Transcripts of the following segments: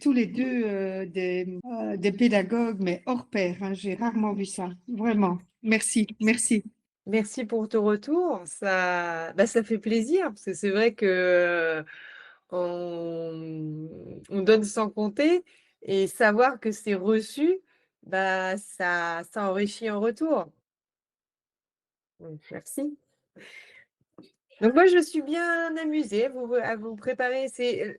tous les deux des pédagogues, mais hors pair, hein. J'ai rarement vu ça. Vraiment. Merci, merci. Merci pour ton retour. Ça fait plaisir parce que c'est vrai que on donne sans compter et savoir que c'est reçu, ça enrichit en retour. Donc merci. Donc moi, je me suis bien amusée à vous préparer.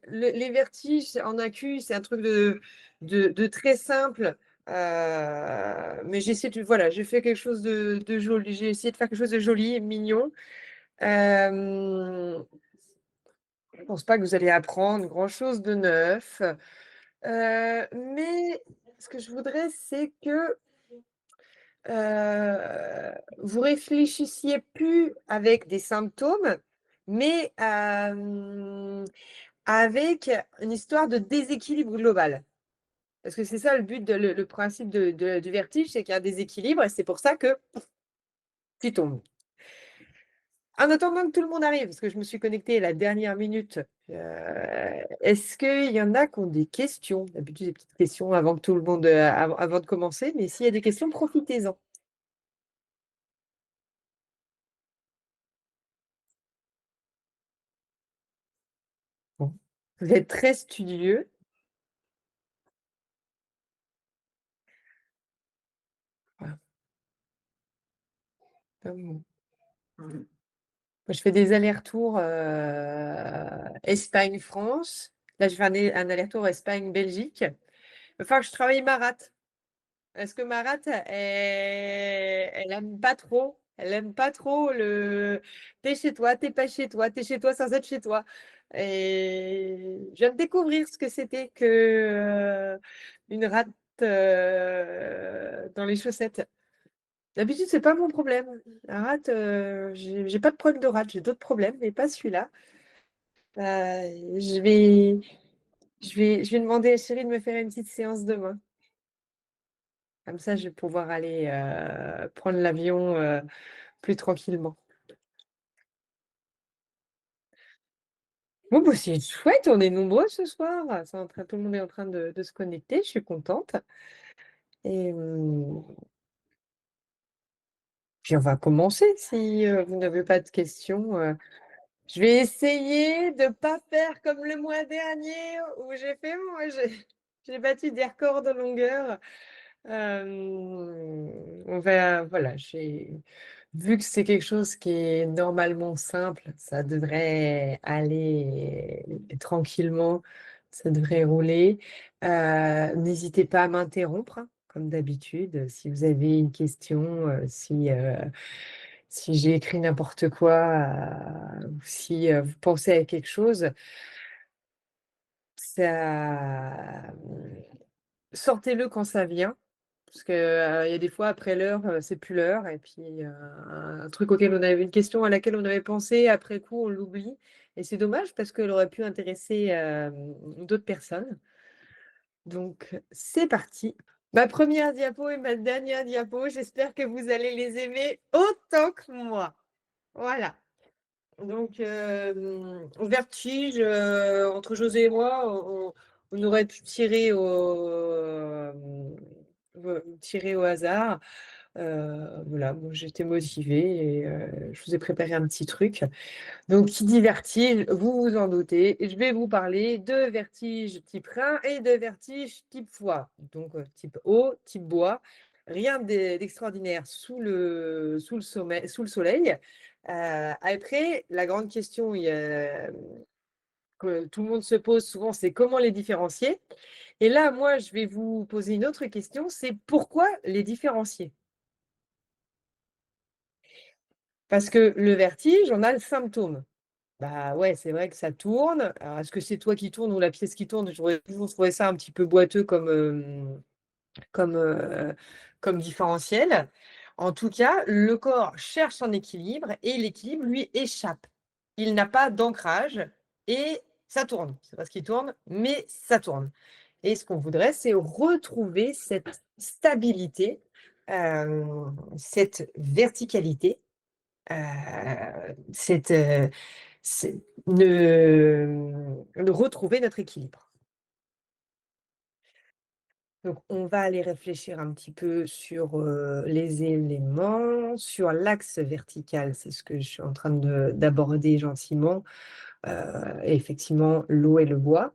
Les vertiges en AQ, c'est un truc de très simple. Mais voilà, j'ai fait quelque chose de joli. J'ai essayé de faire quelque chose de joli et mignon. Je ne pense pas que vous allez apprendre grand-chose de neuf. Mais ce que je voudrais, c'est que vous réfléchissiez plus avec des symptômes, mais avec une histoire de déséquilibre global. Parce que c'est ça le but, le principe du vertige, c'est qu'il y a un déséquilibre et c'est pour ça que tu tombes. En attendant que tout le monde arrive, parce que je me suis connectée à la dernière minute, est-ce qu'il y en a qui ont des questions? D'habitude, des petites questions avant que tout le monde, avant de commencer, mais s'il y a des questions, profitez-en. Bon. Vous êtes très studieux. Voilà. Comme moi, je fais des allers-retours Espagne-France. Là, je fais un aller-retour Espagne-Belgique. Il va falloir que je travaille ma rate. Parce que ma rate, elle aime pas trop. Elle aime pas trop le t'es chez toi, t'es pas chez toi, t'es chez toi sans être chez toi. Et je viens de découvrir ce que c'était que une rate dans les chaussettes. D'habitude, c'est pas mon problème. La rate, j'ai pas de problème de rate, j'ai d'autres problèmes, mais pas celui-là. Je vais, je vais demander à chérie de me faire une petite séance demain. Comme ça, je vais pouvoir aller prendre l'avion plus tranquillement. Bon, bah, c'est chouette, on est nombreux ce soir. Tout le monde est en train de se connecter, je suis contente. Et puis on va commencer si vous n'avez pas de questions. Je vais essayer de ne pas faire comme le mois dernier où j'ai battu des records de longueur. Voilà, vu que c'est quelque chose qui est normalement simple, ça devrait aller tranquillement, ça devrait rouler. N'hésitez pas à m'interrompre, hein, comme d'habitude, si vous avez une question, si j'ai écrit n'importe quoi, ou si vous pensez à quelque chose, ça, sortez-le quand ça vient. Parce qu'il y a des fois, après l'heure, c'est plus l'heure. Et puis, un truc auquel on avait une question à laquelle on avait pensé, après coup, on l'oublie. Et c'est dommage parce qu'elle aurait pu intéresser d'autres personnes. Donc, c'est parti. Ma première diapo et ma dernière diapo, j'espère que vous allez les aimer autant que moi. Voilà. Donc, vertige, entre José et moi, on aurait pu tirer au hasard. Voilà, moi j'étais motivée et je vous ai préparé un petit truc. Donc, qui dit vertige, vous vous en doutez, je vais vous parler de vertige type rein et de vertige type foie. Donc, type eau, type bois. Rien d'extraordinaire sous le soleil. Après, la grande question que tout le monde se pose souvent, c'est comment les différencier. Et là, moi, je vais vous poser une autre question, c'est pourquoi les différencier? Parce que le vertige, on a le symptôme. Bah ouais, c'est vrai que ça tourne. Alors, est-ce que c'est toi qui tourne ou la pièce qui tourne? J'aurais toujours trouvé ça un petit peu boiteux comme, euh, comme différentiel. En tout cas, le corps cherche son équilibre et l'équilibre lui échappe. Il n'a pas d'ancrage et ça tourne. C'est pas ce qui tourne, mais ça tourne. Et ce qu'on voudrait, c'est retrouver cette stabilité, cette verticalité, cette, de retrouver notre équilibre. Donc, on va aller réfléchir un petit peu sur les éléments, sur l'axe vertical, c'est ce que je suis en train d'aborder gentiment. Effectivement, l'eau et le bois.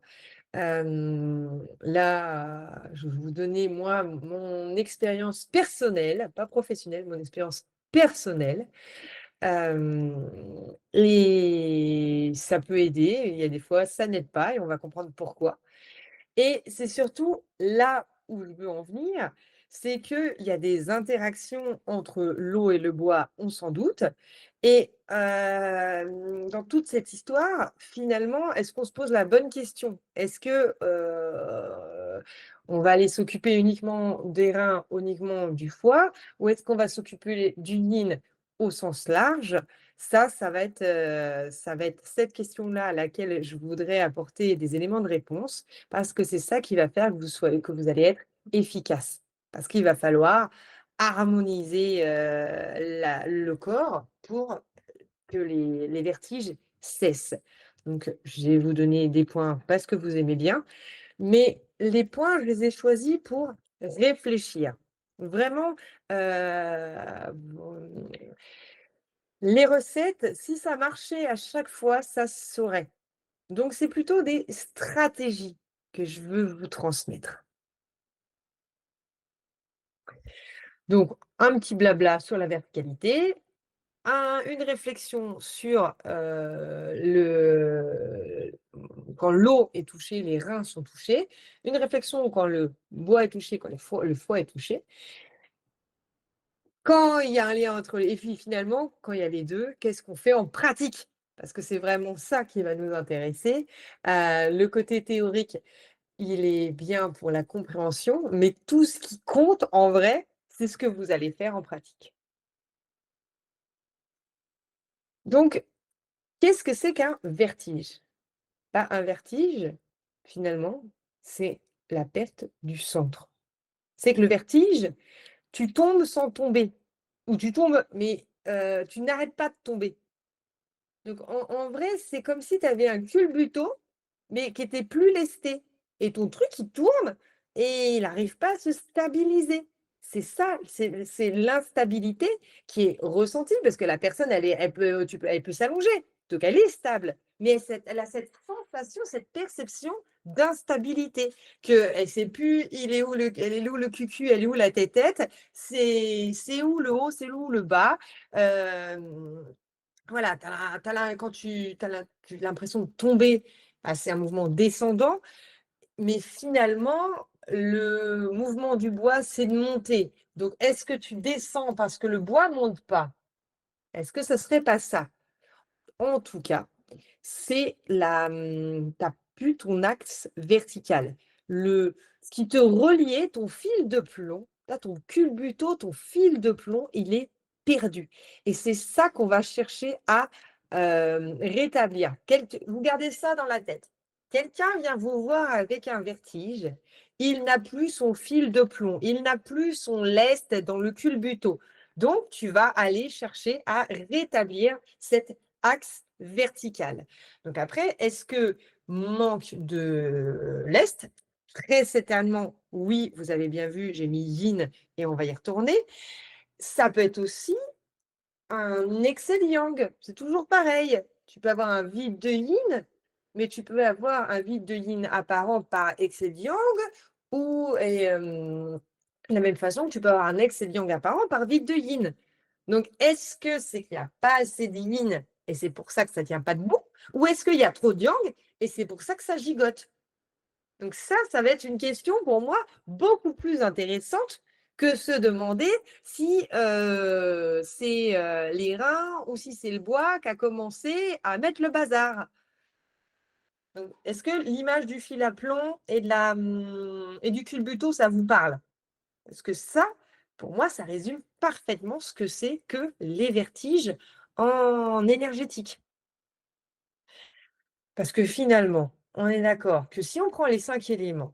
Là, je vais vous donner, moi, mon expérience personnelle, pas professionnelle, mon expérience personnelle. Et ça peut aider, il y a des fois, ça n'aide pas et on va comprendre pourquoi. Et c'est surtout là où je veux en venir, c'est qu'il y a des interactions entre l'eau et le bois, on s'en doute. Et dans toute cette histoire, finalement, est-ce qu'on se pose la bonne question? Est-ce que on va aller s'occuper uniquement des reins, uniquement du foie, ou est-ce qu'on va s'occuper du yin au sens large? Ça va être cette question-là à laquelle je voudrais apporter des éléments de réponse. Parce que c'est ça qui va faire que vous allez être efficace. Parce qu'il va falloir harmoniser, le corps pour que les vertiges cessent. Donc, je vais vous donner des points parce que vous aimez bien, mais les points, je les ai choisis pour réfléchir. Vraiment, bon, les recettes, si ça marchait à chaque fois, ça se saurait. Donc, c'est plutôt des stratégies que je veux vous transmettre. Donc, un petit blabla sur la verticalité, une réflexion sur quand l'eau est touchée, les reins sont touchés, une réflexion quand le bois est touché, quand le foie est touché. Quand il y a un lien entre les... Et puis finalement, quand il y a les deux, qu'est-ce qu'on fait en pratique? Parce que c'est vraiment ça qui va nous intéresser. Le côté théorique, il est bien pour la compréhension, mais tout ce qui compte en vrai, c'est ce que vous allez faire en pratique. Donc, qu'est-ce que c'est qu'un vertige? Bah, un vertige, finalement, c'est la perte du centre. C'est que le vertige, tu tombes sans tomber, ou tu tombes, mais tu n'arrêtes pas de tomber. Donc, en vrai, c'est comme si tu avais un culbuto, mais qui était plus lesté. Et ton truc, il tourne et il n'arrive pas à se stabiliser. C'est ça, c'est l'instabilité qui est ressentie parce que la personne, elle peut s'allonger, donc elle est stable. Mais elle a cette sensation, cette perception d'instabilité, qu'elle ne sait plus, elle est où le cucu, elle est où la tête-tête, c'est où le haut, c'est où le bas. Euh, voilà, quand tu as l'impression de tomber, bah, c'est un mouvement descendant, mais finalement, le mouvement du bois, c'est de monter. Donc, est-ce que tu descends parce que le bois ne monte pas? Est-ce que ce ne serait pas ça? En tout cas, c'est tu plus ton axe vertical. Ce qui te reliait, ton fil de plomb, là, ton culbuto, ton fil de plomb, il est perdu. Et c'est ça qu'on va chercher à rétablir. Vous gardez ça dans la tête. Quelqu'un vient vous voir avec un vertige, il n'a plus son fil de plomb, il n'a plus son lest dans le culbuto. Donc, tu vas aller chercher à rétablir cet axe vertical. Donc après, est-ce que manque de lest? Très certainement, oui, vous avez bien vu, j'ai mis yin et on va y retourner. Ça peut être aussi un excès de yang, c'est toujours pareil. Tu peux avoir un vide de yin, mais tu peux avoir un vide de yin apparent par excès de yang, ou de la même façon que tu peux avoir un excès de yang apparent par vide de yin. Donc, est-ce que c'est qu'il n'y a pas assez de yin et c'est pour ça que ça ne tient pas debout? Ou est-ce qu'il y a trop de yang et c'est pour ça que ça gigote? Donc ça va être une question pour moi beaucoup plus intéressante que se demander si c'est les reins ou si c'est le bois qui a commencé à mettre le bazar. Donc, est-ce que l'image du fil à plomb et du culbuto, ça vous parle? Parce que ça, pour moi, ça résume parfaitement ce que c'est que les vertiges en énergétique. Parce que finalement, on est d'accord que si on prend les 5 éléments,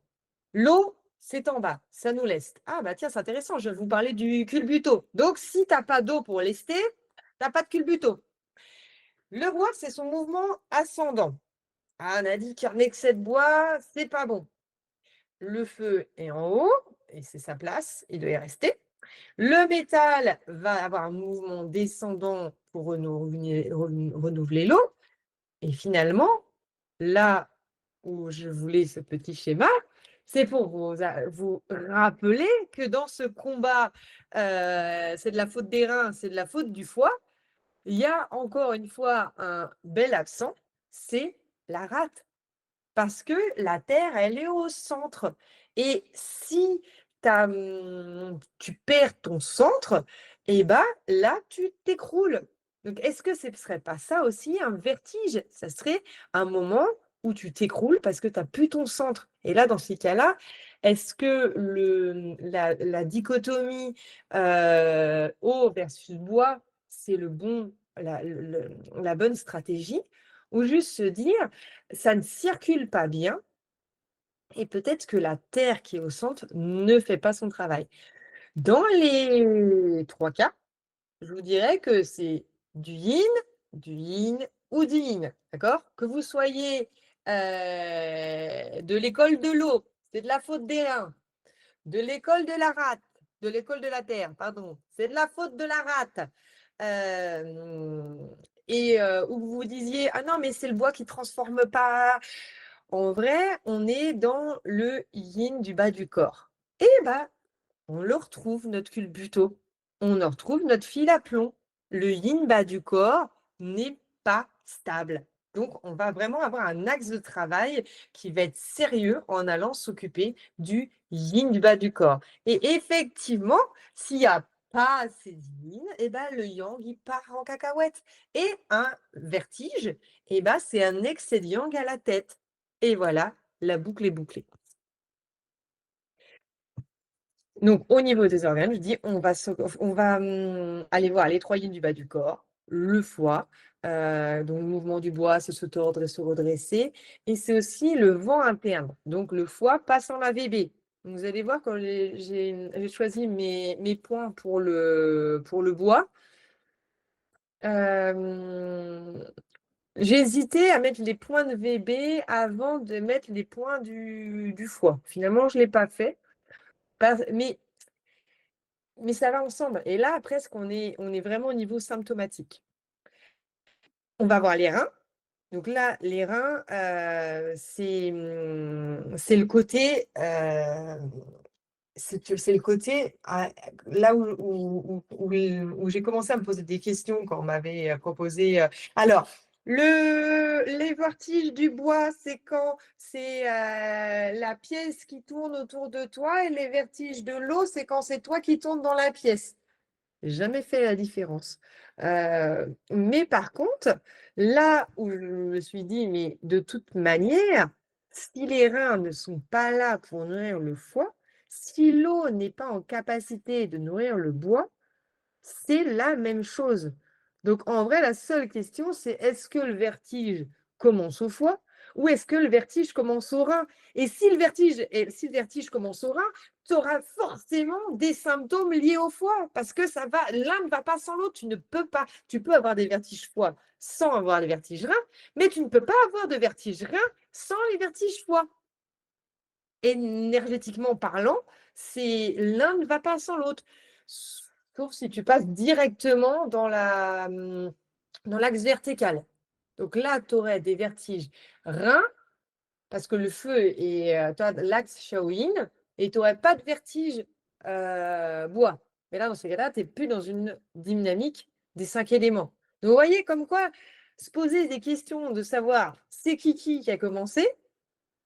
l'eau, c'est en bas, ça nous leste. Ah bah tiens, c'est intéressant, je vais vous parler du culbuto. Donc, si tu n'as pas d'eau pour lester, tu n'as pas de culbuto. Le bois, c'est son mouvement ascendant. Ah, on a dit qu'un excès de bois, c'est pas bon. Le feu est en haut, et c'est sa place, il doit y rester. Le métal va avoir un mouvement descendant pour renouveler l'eau. Et finalement, là où je voulais ce petit schéma, c'est pour vous rappeler que dans ce combat, c'est de la faute des reins, c'est de la faute du foie. Il y a encore une fois un bel absent, c'est la rate. Parce que la Terre, elle est au centre. Et si tu perds ton centre, et ben là, tu t'écroules. Donc, est-ce que ce ne serait pas ça aussi un vertige? Ça serait un moment où tu t'écroules parce que tu n'as plus ton centre. Et là, dans ces cas-là, est-ce que la dichotomie eau versus bois, c'est la bonne stratégie? Ou juste se dire, ça ne circule pas bien et peut-être que la terre qui est au centre ne fait pas son travail. Dans les 3 cas, je vous dirais que c'est du yin ou du yin, d'accord? Que vous soyez de l'école de l'eau, c'est de la faute des reins, de l'école de la rate, de l'école de la terre, pardon, c'est de la faute de la rate. Où vous vous disiez, ah non, mais c'est le bois qui ne transforme pas. En vrai, on est dans le yin du bas du corps. Et bah, on le retrouve, notre culbuto. On en retrouve notre fil à plomb. Le yin bas du corps n'est pas stable. Donc, on va vraiment avoir un axe de travail qui va être sérieux en allant s'occuper du yin du bas du corps. Et effectivement, s'il n'y a pas assez de yin, et ben, le yang, il part en cacahuète. Et un vertige, et ben, c'est un excès de yang à la tête. Et voilà, la boucle est bouclée. Donc, au niveau des organes, je dis, on va aller voir les 3 yin du bas du corps, le foie, donc le mouvement du bois, c'est se tordre et se redresser, et c'est aussi le vent interne. Donc, le foie passe en AVB. Donc, vous allez voir, quand j'ai choisi mes points pour le bois, j'ai hésité à mettre les points de VB avant de mettre les points du foie. Finalement, je ne l'ai pas fait. Mais ça va ensemble. Et là, presque, on est vraiment au niveau symptomatique. On va voir les reins. Donc là, les reins, c'est le côté, c'est le côté là où j'ai commencé à me poser des questions quand on m'avait proposé. Alors, les vertiges du bois, c'est quand c'est la pièce qui tourne autour de toi, et les vertiges de l'eau, c'est quand c'est toi qui tournes dans la pièce. J'ai jamais fait la différence. Mais par contre, là où je me suis dit, mais de toute manière, si les reins ne sont pas là pour nourrir le foie, si l'eau n'est pas en capacité de nourrir le bois, c'est la même chose. Donc en vrai, la seule question, c'est est-ce que le vertige commence au foie ou est-ce que le vertige commence au rein? Et si le vertige commence au rein, tu auras forcément des symptômes liés au foie parce que l'un ne va pas sans l'autre. Tu ne peux pas. Tu peux avoir des vertiges foie sans avoir les vertiges reins, mais tu ne peux pas avoir de vertiges reins sans les vertiges foie. Énergétiquement parlant, l'un ne va pas sans l'autre. Sauf si tu passes directement dans l'axe vertical. Donc là, tu aurais des vertiges reins, parce que le feu est l'axe Shaolin, et tu n'aurais pas de vertige bois. Mais là, dans ces cas-là, tu n'es plus dans une dynamique des 5 éléments. Donc, vous voyez comme quoi se poser des questions de savoir c'est qui a commencé,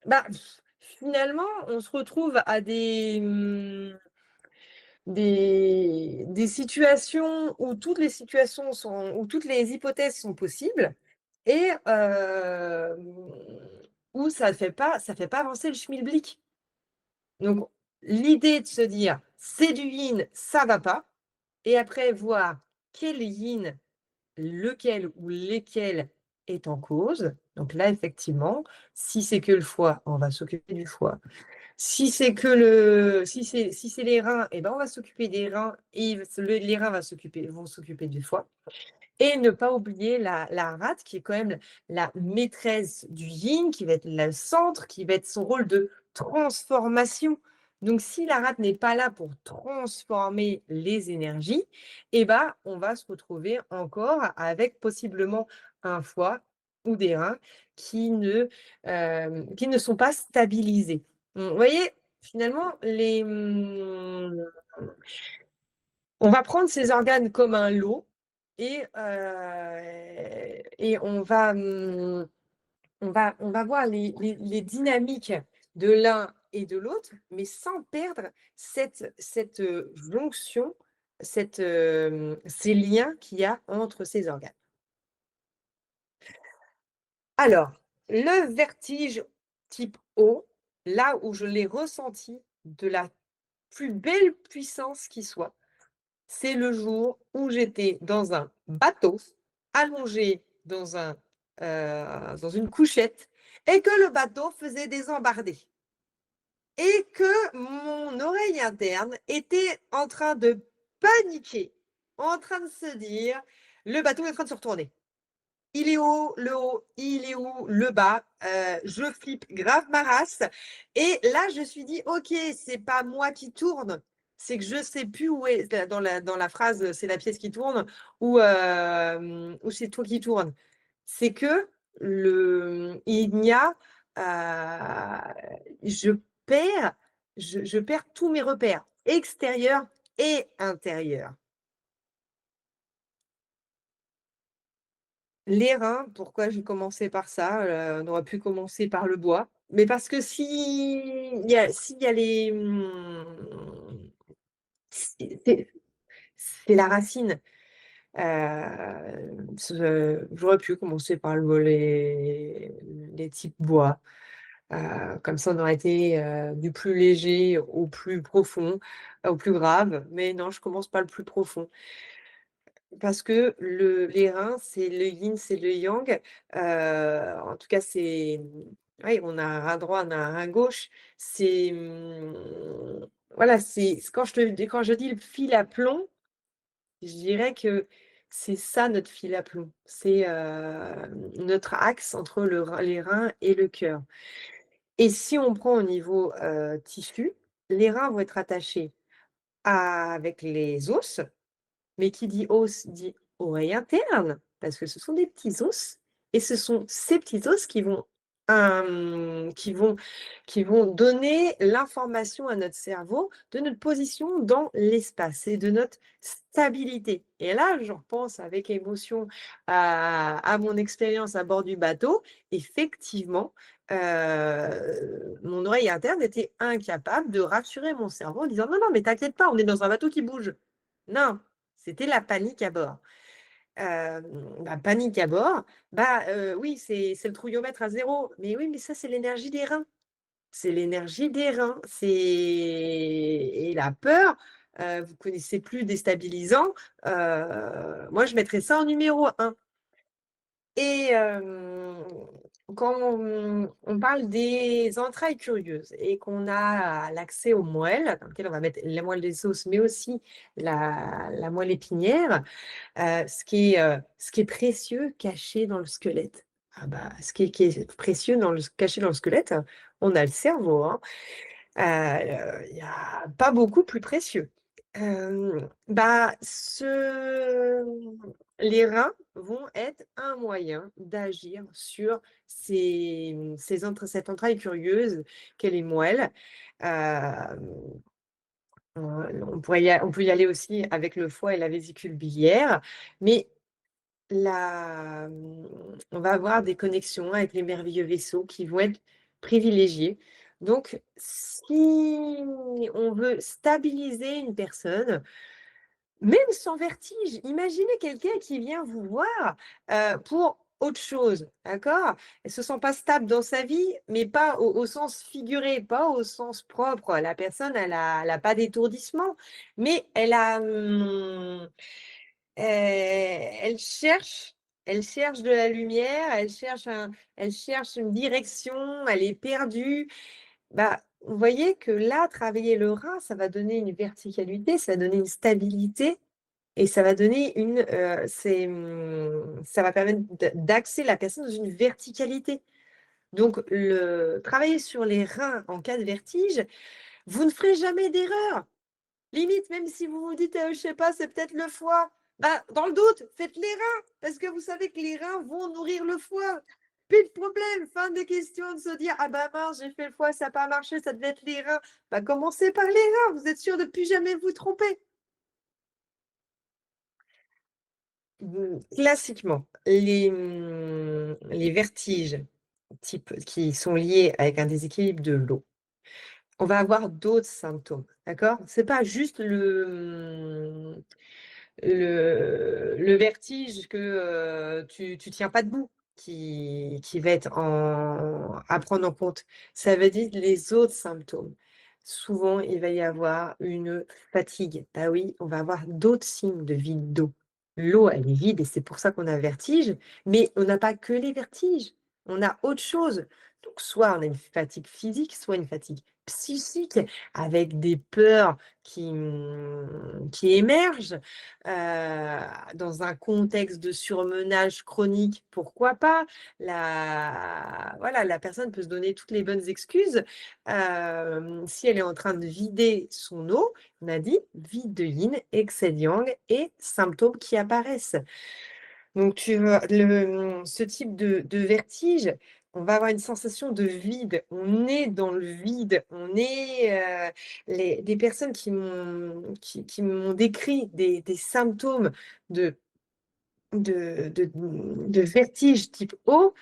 bah, finalement, on se retrouve à des situations où toutes les hypothèses sont possibles et où ça fait pas avancer le schmilblick. Donc, l'idée de se dire, c'est du yin, ça va pas, et après voir quel yin, lequel ou lesquels est en cause. Donc là, effectivement, si c'est que le foie, on va s'occuper du foie. Si c'est les reins, eh ben on va s'occuper des reins et les reins vont s'occuper du foie. Et ne pas oublier la rate qui est quand même la maîtresse du yin, qui va être le centre, qui va être son rôle de transformation. Donc, si la rate n'est pas là pour transformer les énergies, eh ben, on va se retrouver encore avec possiblement un foie ou des reins qui ne sont pas stabilisés. Vous voyez, finalement, on va prendre ces organes comme un lot et on va voir les dynamiques de l'un et de l'autre, mais sans perdre cette jonction, ces liens qu'il y a entre ces organes. Alors, le vertige type O, là où je l'ai ressenti de la plus belle puissance qui soit, c'est le jour où j'étais dans un bateau, allongée dans une couchette et que le bateau faisait des embardées et que mon oreille interne était en train de paniquer, en train de se dire: «Le bateau est en train de se retourner. Il est où le haut? Il est où le bas?» Je flippe grave ma race et là, je me suis dit: «OK, c'est pas moi qui tourne, c'est que je sais plus où est» dans la phrase, c'est la pièce qui tourne ou c'est toi qui tourne. C'est que il n'y a, je perds je perds tous mes repères extérieurs et intérieurs. Les reins, pourquoi j'ai commencé par ça? On aurait pu commencer par le bois, mais parce que s'il y a c'est la racine. J'aurais pu commencer par les types bois, comme ça on aurait été, du plus léger au plus profond, au plus grave, mais non, je commence par le plus profond. Parce que les reins, c'est le yin, c'est le yang. En tout cas, oui, on a un rein droit, on a un rein gauche. Voilà, quand je dis le fil à plomb, je dirais que c'est ça notre fil à plomb. C'est, notre axe entre les reins et le cœur. Et si on prend au niveau, tissu, les reins vont être attachés avec les os. Mais qui dit os dit oreille interne, parce que ce sont des petits os et ce sont ces petits os qui vont qui vont donner l'information à notre cerveau de notre position dans l'espace et de notre stabilité. Et là, je repense avec émotion à mon expérience à bord du bateau. Effectivement, mon oreille interne était incapable de rassurer mon cerveau en disant: «Non, non, mais t'inquiète pas, on est dans un bateau qui bouge». Non, c'était la panique à bord. Panique à bord, oui, c'est le trouillomètre à 0. Mais oui, mais ça, c'est l'énergie des reins. C'est l'énergie des reins. Et la peur, vous connaissez plus déstabilisant, moi, je mettrais ça en numéro 1. Et quand on parle des entrailles curieuses et qu'on a l'accès aux moelles, dans lesquelles on va mettre la moelle des os, mais aussi la moelle épinière, ce qui est précieux caché dans le squelette. Ah bah, ce qui est précieux caché dans le squelette, on a le cerveau, hein. Il y a pas beaucoup plus précieux. Les reins vont être un moyen d'agir sur cette entraille curieuse qu'est les moelles. Hem on peut y aller aussi avec le foie et la vésicule biliaire, mais on va avoir des connexions avec les merveilleux vaisseaux qui vont être privilégiés. Donc, si on veut stabiliser une personne, même sans vertige, imaginez quelqu'un qui vient vous voir pour autre chose, d'accord? Elle ne se sent pas stable dans sa vie, mais pas au sens figuré, pas au sens propre. La personne, elle a pas d'étourdissement, mais elle cherche de la lumière, elle cherche une direction, elle est perdue. Vous voyez que là, travailler le rein, ça va donner une verticalité, ça va donner une stabilité et ça va donner ça va permettre d'axer la personne dans une verticalité. Donc travailler sur les reins en cas de vertige, Vous ne ferez jamais d'erreur. Limite, même si vous vous dites, je sais pas, c'est peut-être le foie. Bah, dans le doute, faites les reins, parce que vous savez que les reins vont nourrir le foie. Plus de problème, fin de question de se dire, ah bah mince, j'ai fait le foie, ça n'a pas marché, ça devait être les reins. Bah, commencez par les reins, vous êtes sûr de plus jamais vous tromper. Classiquement, les vertiges type, qui sont liés avec un déséquilibre de l'eau, on va avoir d'autres symptômes, d'accord? C'est pas juste le vertige que tu tiens pas debout qui va être à prendre en compte. Ça veut dire les autres symptômes. Souvent, il va y avoir une fatigue. Bah oui, on va avoir d'autres signes de vide d'eau. L'eau, elle est vide et c'est pour ça qu'on a vertige, mais on n'a pas que les vertiges. On a autre chose. Donc, soit on a une fatigue physique, soit une fatigue psychique avec des peurs qui émergent dans un contexte de surmenage chronique, pourquoi pas? Voilà, la personne peut se donner toutes les bonnes excuses. Si elle est en train de vider son eau, on a dit vide de yin, excès de yang et symptômes qui apparaissent. Donc, ce type de vertige, on va avoir une sensation de vide. On est dans le vide. On est des personnes qui m'ont décrit des symptômes de de vertige type O,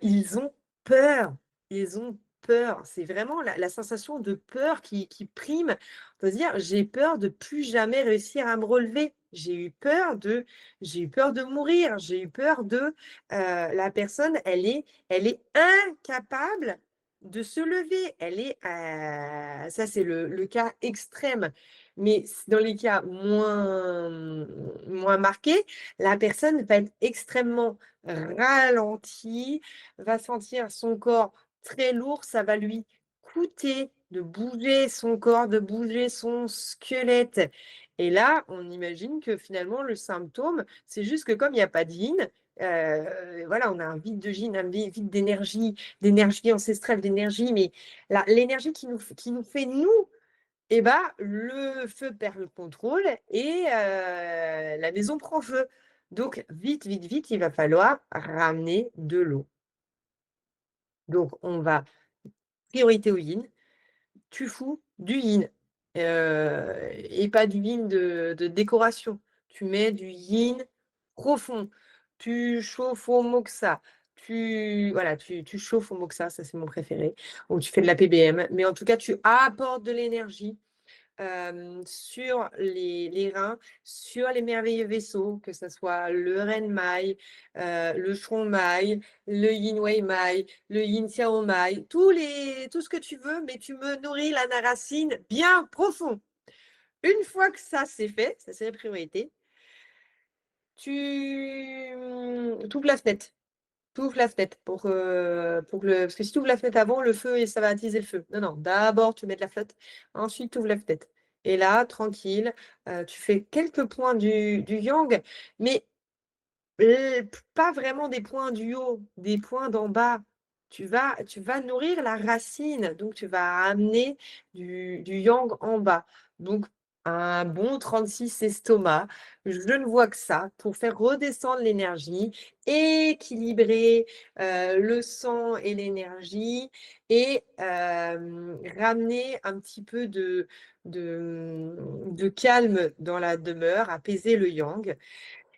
ils ont peur. Ils ont peur. C'est vraiment la sensation de peur qui prime. On se dire: «J'ai peur de plus jamais réussir à me relever. J'ai eu peur de mourir. J'ai eu peur de» la personne, elle est incapable de se lever. Elle est, ça c'est le cas extrême. Mais dans les cas moins marqués, la personne va être extrêmement ralentie, va sentir son corps très lourd, ça va lui coûter de bouger son corps, de bouger son squelette. Et là, on imagine que finalement, le symptôme, c'est juste que comme il n'y a pas de yin, voilà, on a un vide de yin, un vide d'énergie ancestrale, d'énergie, mais l'énergie qui nous fait nous et bah, le feu perd le contrôle et la maison prend feu. Donc vite, vite, vite, il va falloir ramener de l'eau. Donc on va priorité au yin, tu fous du yin, et pas du yin de décoration. Tu mets du yin profond, tu chauffes au moxa, voilà, tu chauffes au moxa, ça c'est mon préféré, ou tu fais de la PBM, mais en tout cas tu apportes de l'énergie sur les reins, sur les merveilleux vaisseaux, que ce soit le Ren Mai, le Shuang Mai, le Yin Wei Mai, le Yin Xiao Mai, tout ce que tu veux, mais tu me nourris la narracine bien profond. Une fois que ça c'est fait, ça c'est la priorité, tu ouvres la fenêtre. Tu ouvres la fenêtre parce que si tu ouvres la fenêtre avant, le feu, et ça va attiser le feu. Non, non, d'abord, tu mets de la flotte, ensuite, tu ouvres la fenêtre. Et là, tranquille, tu fais quelques points du yang, mais pas vraiment des points du haut, des points d'en bas. Tu vas nourrir la racine, donc tu vas amener du yang en bas. Donc, un bon 36 estomac, je ne vois que ça pour faire redescendre l'énergie, équilibrer le sang et l'énergie et ramener un petit peu de calme dans la demeure, apaiser le yang.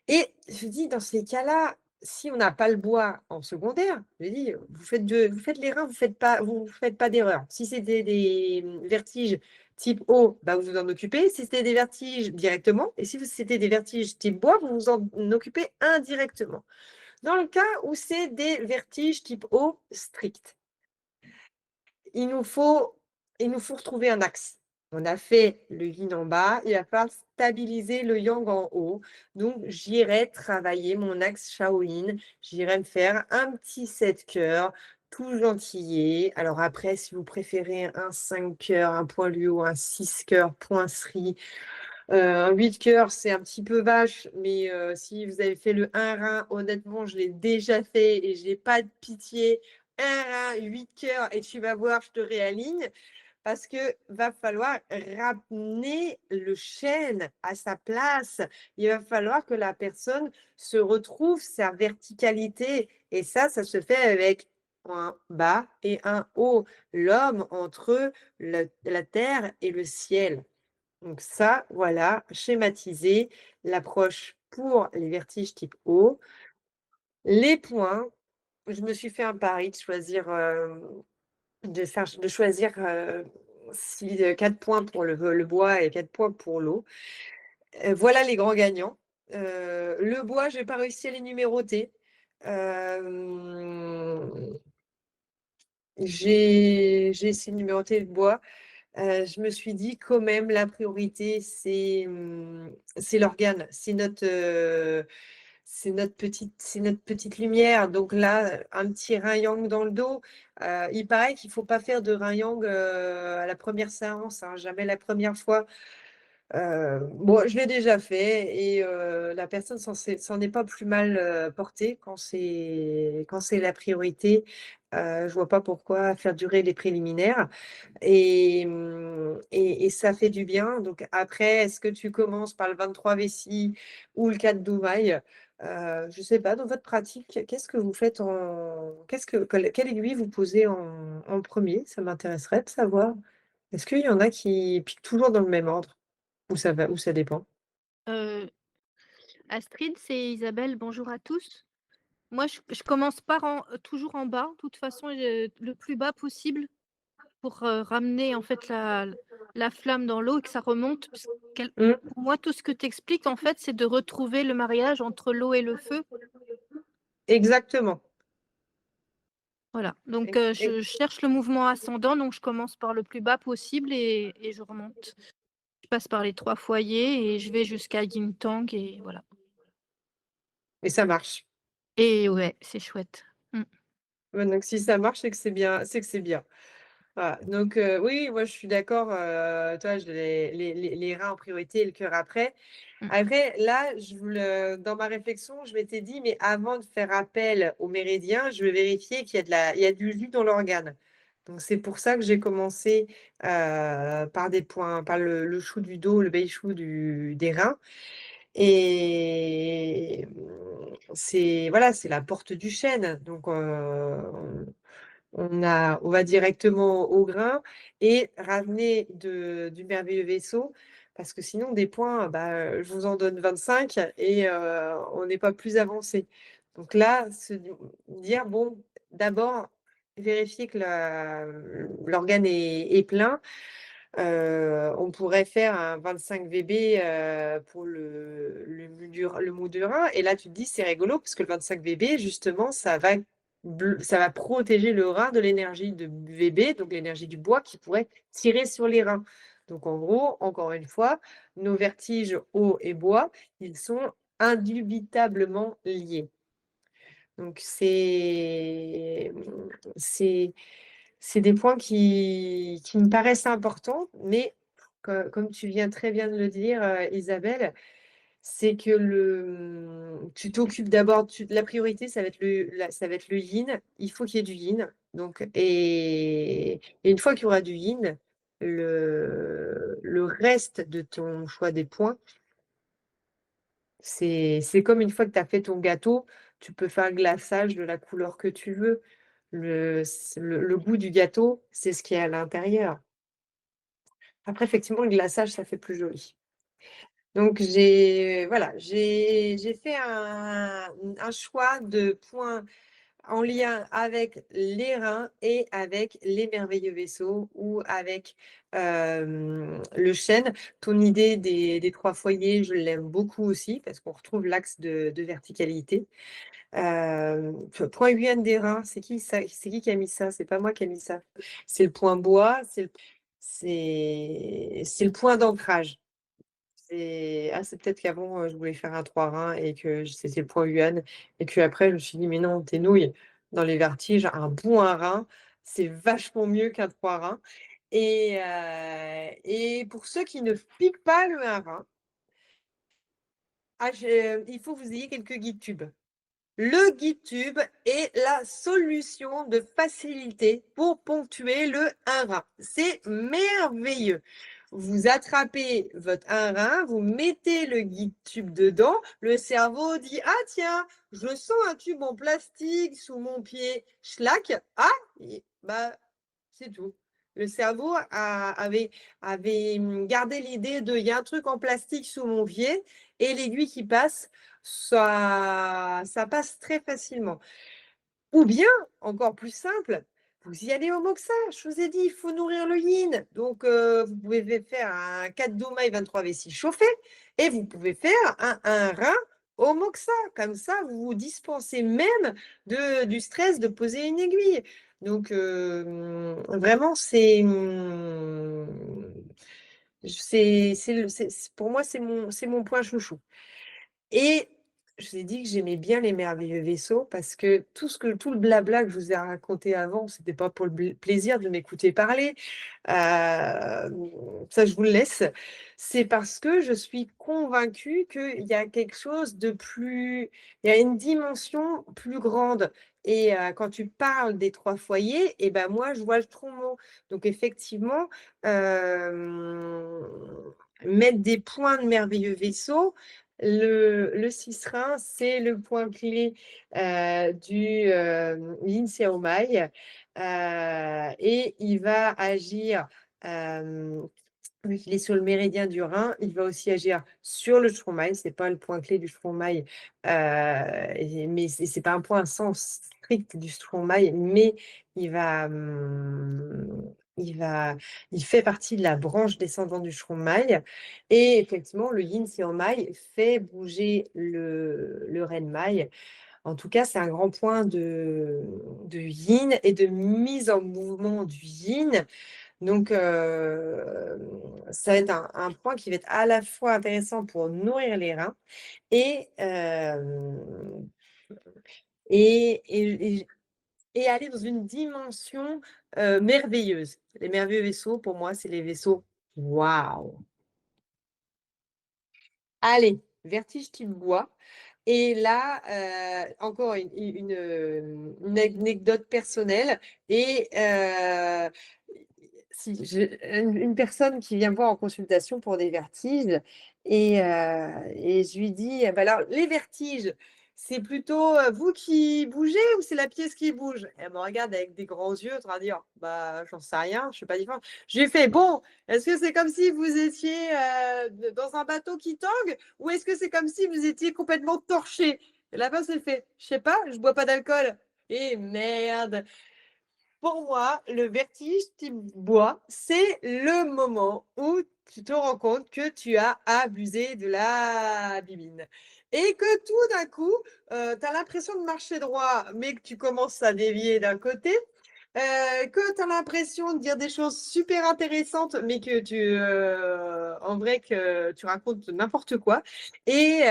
Et je dis, dans ces cas-là, si on n'a pas le bois en secondaire, je dis, vous faites les reins, vous faites pas d'erreur. Si c'était des vertiges type eau, bah, vous vous en occupez. Si c'était des vertiges directement, et si c'était des vertiges type bois, vous vous en occupez indirectement. Dans le cas où c'est des vertiges type eau strict, il nous faut retrouver un axe. On a fait le yin en bas, il va falloir stabiliser le yang en haut. Donc, j'irai travailler mon axe Shaolin. J'irai me faire un petit 7 cœurs, tout gentillet. Alors après, si vous préférez un 5 cœurs, un point Luo, un 6 cœurs, point Sri, un 8 cœurs, c'est un petit peu vache, mais si vous avez fait le 1 rein, honnêtement, je l'ai déjà fait et je n'ai pas de pitié. 1 rein, 8 cœurs, et tu vas voir, je te réaligne. parce que va falloir ramener le chêne à sa place. Il va falloir que la personne se retrouve sa verticalité et ça se fait avec un bas et un haut, l'homme entre la terre et le ciel. Donc ça, voilà, schématiser l'approche pour les vertiges type haut. Les points, je me suis fait un pari de choisir, de choisir, 4 points pour le bois et 4 points pour l'eau. Voilà les grands gagnants. Le bois, j'ai pas réussi à les numéroter. Hem, j'ai essayé de numéroter le bois. Je me suis dit quand même la priorité c'est l'organe, c'est notre petite lumière. Donc là, un petit yin yang dans le dos. Il paraît qu'il faut pas faire de yin yang, à la première séance, hein, jamais la première fois. Bon, je l'ai déjà fait et la personne s'en est pas plus mal, portée quand c'est la priorité. Je vois pas pourquoi faire durer les préliminaires et ça fait du bien. Donc après, est-ce que tu commences par le 23 vessie ou le 4 Doumaï? Je sais pas, dans votre pratique, qu'est-ce que vous faites qu'est-ce que quelle aiguille vous posez en 1er? Ça m'intéresserait de savoir. Est-ce qu'il y en a qui piquent toujours dans le même ordre? Ou ça dépend? Heu, Astrid, c'est Isabelle, bonjour à tous. Moi, je commence par toujours en bas, de toute façon, le plus bas possible pour, ramener en fait la flamme dans l'eau et que ça remonte parce qu'elle Mmh, pour moi, tout ce que tu expliques en fait, c'est de retrouver le mariage entre l'eau et le feu. exactement. Voilà, donc Ex ex je cherche le mouvement ascendant, donc je commence par le plus bas possible et je remonte. Je passe par les 3 foyers et je vais jusqu'à Yin Tang et voilà. et ça marche. Et ouais, c'est chouette. Mmh. Ouais, donc si ça marche, c'est que c'est bien, c'est que c'est bien. Voilà, donc oui, moi je suis d'accord, toi, je les reins en priorité et le cœur après. Mmh. Après là, dans ma réflexion, je m'étais dit: «Mais avant de faire appel au méridien, je vais vérifier qu'il y a il y a du jus dans l'organe». Donc c'est pour ça que j'ai commencé, par des points par le chou du dos, le beichou des reins et c'est voilà, c'est la porte du chêne. Donc on va directement au grain et ramener du merveilleux vaisseau parce que sinon des points, bah, je vous en donne 25 et on n'est pas plus avancé. Donc là, dire: «Bon, d'abord vérifier que l'organe est plein». On pourrait faire un 25 VB, pour le mot du rein et là tu te dis: «C'est rigolo» parce que le 25 VB justement ça va protéger le rein de l'énergie de VB, donc l'énergie du bois qui pourrait tirer sur les reins. Donc en gros, encore une fois, nos vertiges eau et bois, ils sont indubitablement liés. Donc c'est c'est des points qui me paraissent importants, mais comme tu viens très bien de le dire, Isabelle, c'est que tu t'occupes d'abord la priorité, ça va être le yin. Il faut qu'il y ait du yin, donc et une fois qu'il y aura du yin, le reste de ton choix des points, c'est comme une fois que tu as fait ton gâteau, tu peux faire un glaçage de la couleur que tu veux. Le goût du gâteau, c'est ce qui est à l'intérieur. Après effectivement, le glaçage, ça fait plus joli. Donc j'ai fait un choix de points en lien avec les reins et avec les merveilleux vaisseaux ou avec, le chêne. Ton idée des 3 foyers, je l'aime beaucoup aussi parce qu'on retrouve l'axe de verticalité. Point Guyane des reins, c'est qui ça? C'est qui a mis ça? C'est pas moi qui a mis ça. C'est le point bois, c'est le point d'ancrage. C'est peut-être qu'avant, je voulais faire un 3 reins et que c'était le point Yuan et qu'après je me suis dit: «Mais non, tes nouilles, dans les vertiges, un bon 1 rein, c'est vachement mieux qu'un 3 reins» et pour ceux qui ne piquent pas le 1 rein, il faut que vous ayez quelques guides tubes. le guide-tube est la solution de facilité pour ponctuer le 1 rein. C'est merveilleux. Vous attrapez votre 1 rein, vous mettez le guide-tube dedans, le cerveau dit « Ah tiens, je sens un tube en plastique sous mon pied, schlac, ah, bah, c'est tout. » Le cerveau avait gardé l'idée de « il y a un truc en plastique sous mon pied » et l'aiguille qui passe, ça passe très facilement. Ou bien, encore plus simple, vous y allez au moxa. Je vous ai dit, il faut nourrir le yin. Donc, vous pouvez faire un 4 Doumaï 23 vessies chauffées et vous pouvez faire un rein au moxa. Comme ça, vous vous dispensez même du stress de poser une aiguille. Donc, vraiment, pour moi, c'est mon point chouchou. Et je vous ai dit que j'aimais bien les merveilleux vaisseaux parce que tout le blabla que je vous ai raconté avant, c'était pas pour le plaisir de m'écouter parler. Ça, je vous le laisse. C'est parce que je suis convaincue qu'il y a quelque chose de plus, il y a une dimension plus grande. Et quand tu parles des 3 foyers, et ben moi, je vois le trombone. Donc effectivement, mettre des points de merveilleux vaisseaux, le 6 rein, c'est le point clé du Yin Xiao Mai et il va agir, vu qu'il est sur le méridien du rein, il va aussi agir sur le Shuai. Ce n'est pas le point clé du Shuai, mais ce n'est pas un point sens strict du Shuai, mais il va, il fait partie de la branche descendante du Shuai. Et effectivement, le Yin Xiao Mai fait bouger le Ren Mai. En tout cas, c'est un grand point de yin et de mise en mouvement du yin. Donc, ça va être un point qui va être à la fois intéressant pour nourrir les reins et, et, et aller dans une dimension merveilleuse. Les merveilleux vaisseaux, pour moi, c'est les vaisseaux waouh! Allez, vertige type bois. Et là, encore une anecdote personnelle. Et une personne qui vient me voir en consultation pour des vertiges, et je lui dis, bah alors, les vertiges, c'est plutôt vous qui bougez ou c'est la pièce qui bouge? Elle me regarde avec des grands yeux, en train de dire, bah, j'en sais rien, je ne suis pas différente. Je lui ai fait, bon, est-ce que c'est comme si vous étiez dans un bateau qui tangue ou est-ce que c'est comme si vous étiez complètement torché? Et la personne fait, je sais pas, je bois pas d'alcool. Et merde. Pour moi, le vertige type bois, c'est le moment où tu te rends compte que tu as abusé de la bibine. Et que tout d'un coup, tu as l'impression de marcher droit, mais que tu commences à dévier d'un côté. Que tu as l'impression de dire des choses super intéressantes, mais que en vrai, que tu racontes n'importe quoi. Et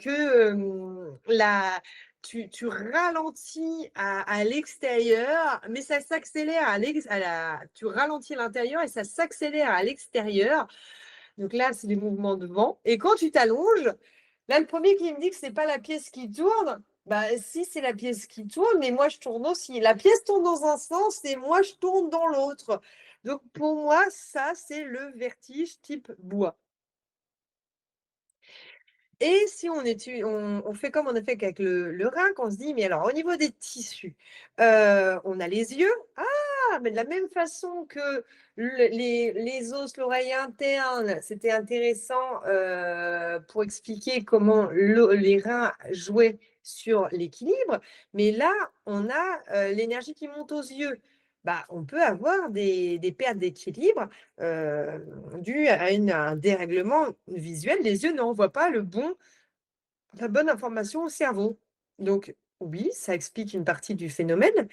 que tu ralentis à l'extérieur, mais ça s'accélère tu ralentis à l'intérieur et ça s'accélère à l'extérieur. Donc là, c'est des mouvements de vent. Et quand tu t'allonges, là, le premier qui me dit que ce n'est pas la pièce qui tourne, bah si, c'est la pièce qui tourne, mais moi, je tourne aussi. La pièce tourne dans un sens et moi, je tourne dans l'autre. Donc, pour moi, ça, c'est le vertige type bois. Et si on fait comme on a fait avec le rein, qu'on se dit, mais alors au niveau des tissus, on a les yeux. Ah, mais de la même façon que les os, l'oreille interne, c'était intéressant pour expliquer comment les reins jouaient sur l'équilibre. Mais là, on a l'énergie qui monte aux yeux. Bah, on peut avoir des pertes d'équilibre dues à un dérèglement visuel. Les yeux n'envoient pas la bonne information au cerveau. Donc, oui, ça explique une partie du phénomène.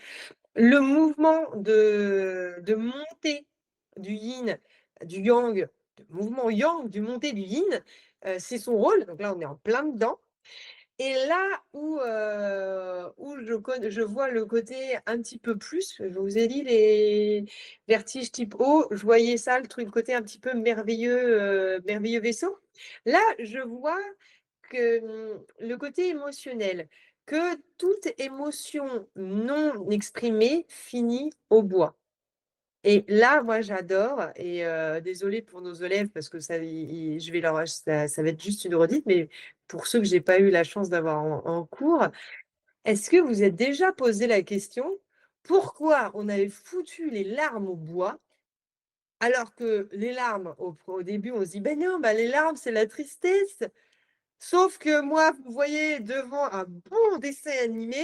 Le mouvement de montée du yin, du yang, le mouvement yang du montée du yin, c'est son rôle. Donc là, on est en plein dedans. Et là où je vois le côté un petit peu plus, je vous ai dit les vertiges type O, je voyais ça, le côté un petit peu merveilleux vaisseau. Là, je vois que le côté émotionnel, que toute émotion non exprimée finit au bois. Et là, moi, j'adore, et désolée pour nos élèves, parce que je vais ça va être juste une redite, mais pour ceux que je n'ai pas eu la chance d'avoir en cours, est-ce que vous êtes déjà posé la question, pourquoi on avait foutu les larmes au bois, alors que les larmes, au début, on se dit, ben non, les larmes, c'est la tristesse. Sauf que moi, vous voyez, devant un bon dessin animé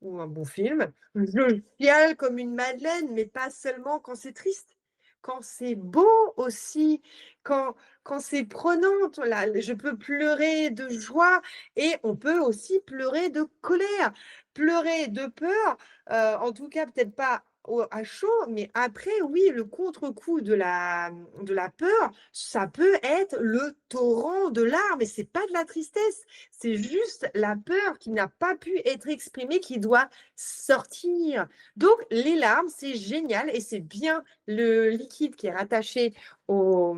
ou un bon film, je chiale comme une madeleine, mais pas seulement quand c'est triste. Quand c'est beau aussi, quand c'est prenant, là, je peux pleurer de joie, et on peut aussi pleurer de colère, pleurer de peur, en tout cas peut-être pas à chaud, mais après, oui, le contre-coup de la peur, ça peut être le torrent de larmes, et c'est pas de la tristesse, c'est juste la peur qui n'a pas pu être exprimée, qui doit sortir. Donc, les larmes, c'est génial, et c'est bien le liquide qui est rattaché au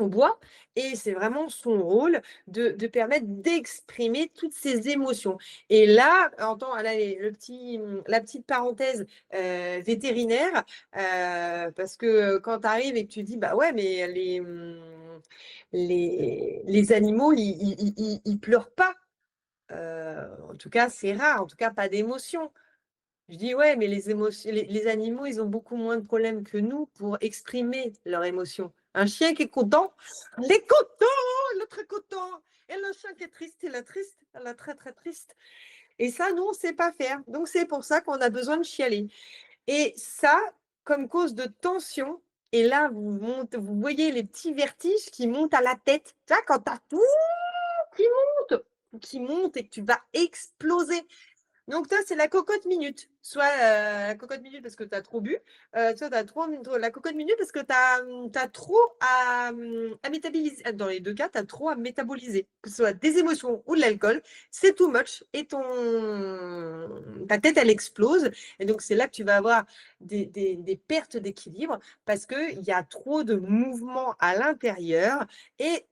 bois, et c'est vraiment son rôle de permettre d'exprimer toutes ces émotions. Et là, la petite parenthèse vétérinaire, parce que quand tu arrives et que tu dis, bah ouais, mais les animaux, ils pleurent pas. En tout cas, c'est rare, en tout cas, pas d'émotion. Je dis, ouais, mais les animaux, ils ont beaucoup moins de problèmes que nous pour exprimer leurs émotions. Un chien qui est content, il est content, il est très content. Et le chien qui est triste, il est triste, il est très, très triste. Et ça, nous, on ne sait pas faire. Donc, c'est pour ça qu'on a besoin de chialer. Et ça, comme cause de tension, et là, vous voyez les petits vertiges qui montent à la tête. Tu vois, quand tu as tout qui monte et que tu vas exploser. Donc, toi, c'est la cocotte minute. Soit la cocotte minute parce que tu as trop bu, soit la cocotte minute parce que tu as trop à métaboliser. Dans les deux cas, tu as trop à métaboliser. Que ce soit des émotions ou de l'alcool, c'est too much, et ta tête, elle explose. Et donc, c'est là que tu vas avoir des pertes d'équilibre, parce qu'il y a trop de mouvements à l'intérieur, et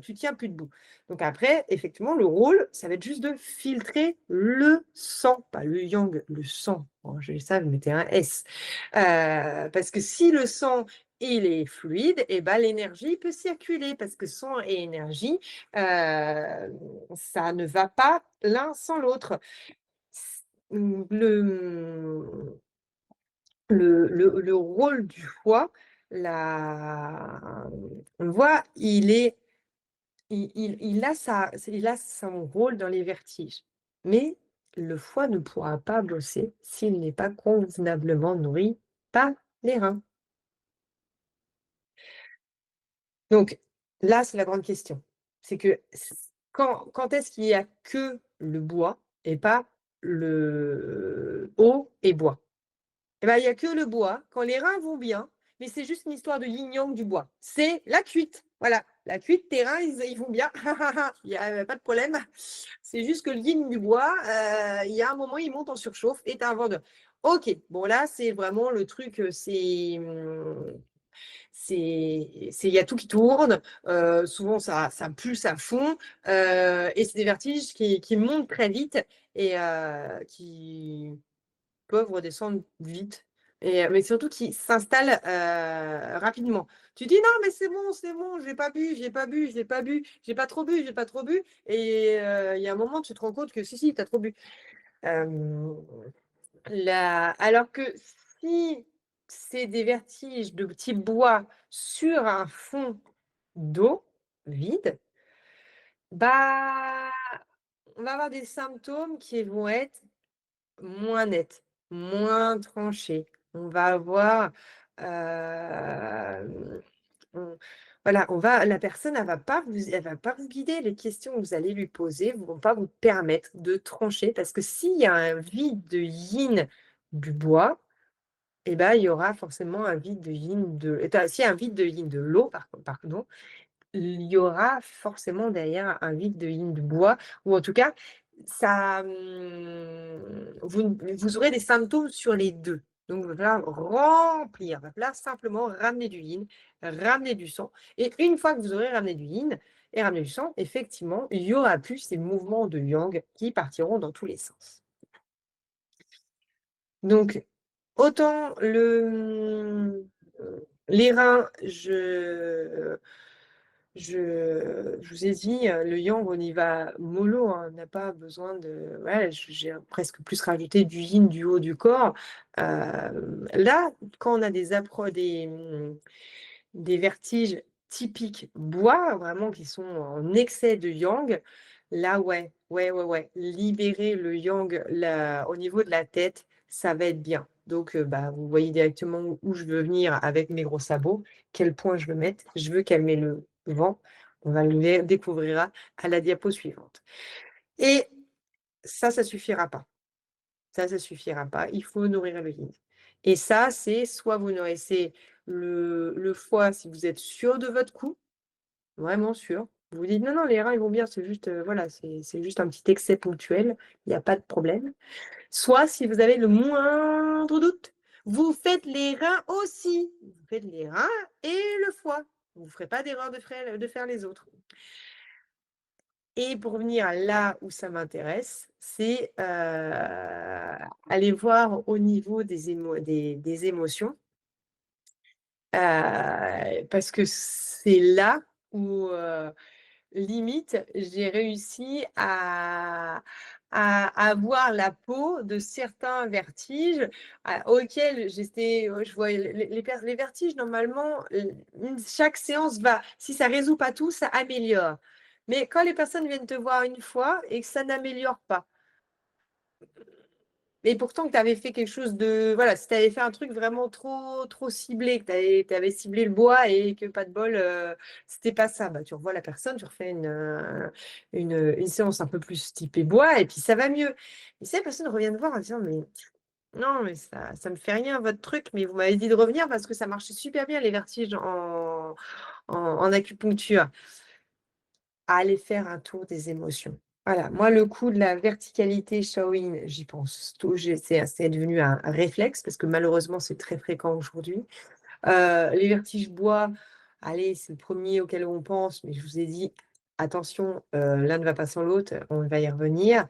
tu tiens plus debout. Donc après, effectivement, le rôle, ça va être juste de filtrer le sang, pas le yang, le sang. Bon, ça, vous mettez un S. Parce que si le sang, il est fluide, et l'énergie peut circuler, parce que sang et énergie, ça ne va pas l'un sans l'autre. Le rôle du foie, on voit, il a son rôle dans les vertiges. Mais le foie ne pourra pas bosser s'il n'est pas convenablement nourri par les reins. Donc là, c'est la grande question. C'est que quand est-ce qu'il n'y a que le bois et pas le eau et bois? Il n'y a que le bois quand les reins vont bien, mais c'est juste une histoire de yin-yang du bois. C'est la cuite. Voilà, la cuite, tes reins, ils vont bien. Il n'y a pas de problème. C'est juste que le yin du bois, il y a un moment, il monte en surchauffe et tu as un vent de... Ok, bon là, c'est vraiment le truc, il y a tout qui tourne, souvent ça pulse à fond, et c'est des vertiges qui montent très vite, et qui peuvent redescendre vite, mais surtout qui s'installent rapidement. Tu dis non, mais c'est bon, j'ai pas bu, j'ai pas trop bu, et il y a un moment, tu te rends compte que si, tu as trop bu. Alors que si c'est des vertiges de type bois sur un fond d'eau vide, on va avoir des symptômes qui vont être moins nets, moins tranchés. On va avoir, la personne, elle va pas vous guider. Les questions que vous allez lui poser ne vont pas vous permettre de trancher, parce que s'il y a un vide de yin du bois, il y aura forcément un vide de yin s'il y a un vide de yin de l'eau, pardon, il y aura forcément derrière un vide de yin du bois, ou en tout cas, vous aurez des symptômes sur les deux. Donc, il va falloir remplir, il va falloir simplement ramener du yin, ramener du sang. Et une fois que vous aurez ramené du yin et ramené du sang, effectivement, il y aura plus ces mouvements de yang qui partiront dans tous les sens. Donc, autant les reins, je vous ai dit, le yang, on y va mollo, hein, on n'a pas besoin de... Ouais, j'ai presque plus rajouté du yin du haut du corps. Là, quand on a des vertiges typiques bois, vraiment qui sont en excès de yang, là, ouais. Libérer le yang au niveau de la tête, ça va être bien. Donc, vous voyez directement où je veux venir avec mes gros sabots, quel point je veux mettre. Je veux calmer le vent. On va le découvrir à la diapo suivante. Et ça suffira pas. Ça suffira pas. Il faut nourrir le yin. Et ça, c'est soit vous nourrissez le foie si vous êtes sûr de votre coup, vraiment sûr. Vous vous dites non, les reins, ils vont bien, c'est juste, voilà, c'est juste un petit excès ponctuel, il n'y a pas de problème. Soit si vous avez le moindre doute, vous faites les reins aussi. Vous faites les reins et le foie. Vous ne ferez pas d'erreur de faire les autres. Et pour venir là où ça m'intéresse, c'est aller voir au niveau des émotions. Parce que c'est là où, limite, j'ai réussi à avoir la peau de certains vertiges auxquels je vois les vertiges, normalement, chaque séance va, si ça ne résout pas tout, ça améliore. Mais quand les personnes viennent te voir une fois et que ça n'améliore pas, et pourtant que tu avais fait quelque chose de... Voilà, si tu avais fait un truc vraiment trop ciblé, que tu avais ciblé le bois et que pas de bol, c'était pas ça. Tu revois la personne, tu refais une séance un peu plus typée bois et puis ça va mieux. Et ces personnes reviennent voir en disant, mais non, mais ça me fait rien votre truc, mais vous m'avez dit de revenir parce que ça marchait super bien les vertiges en acupuncture. Aller faire un tour des émotions. Voilà, moi, le coup de la verticalité Shaolin, j'y pense tout. C'est devenu un réflexe parce que malheureusement, c'est très fréquent aujourd'hui. Les vertiges bois, allez, c'est le premier auquel on pense, mais je vous ai dit, attention, l'un ne va pas sans l'autre, on va y revenir.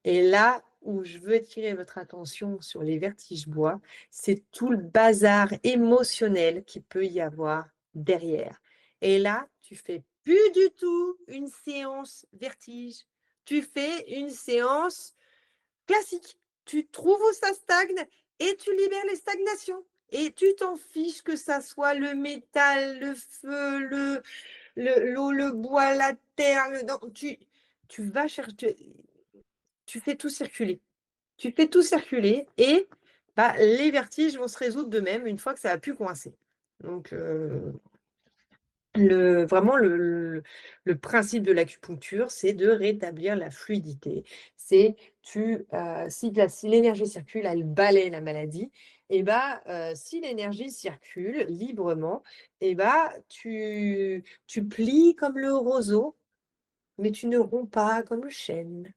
Et là où je veux attirer votre attention sur les vertiges bois, c'est tout le bazar émotionnel qu'il peut y avoir derrière. Et là, tu fais plus du tout une séance vertige. Tu fais une séance classique. Tu trouves où ça stagne et tu libères les stagnations. Et tu t'en fiches que ça soit le métal, le feu, l'eau, le bois, la terre. Non, tu vas chercher, tu fais tout circuler. Tu fais tout circuler et les vertiges vont se résoudre d'eux-mêmes une fois que ça a pu coincer. Donc, vraiment, le principe de l'acupuncture, c'est de rétablir la fluidité. C'est si l'énergie circule, elle balaie la maladie. Et si l'énergie circule librement, tu plies comme le roseau, mais tu ne romps pas comme le chêne.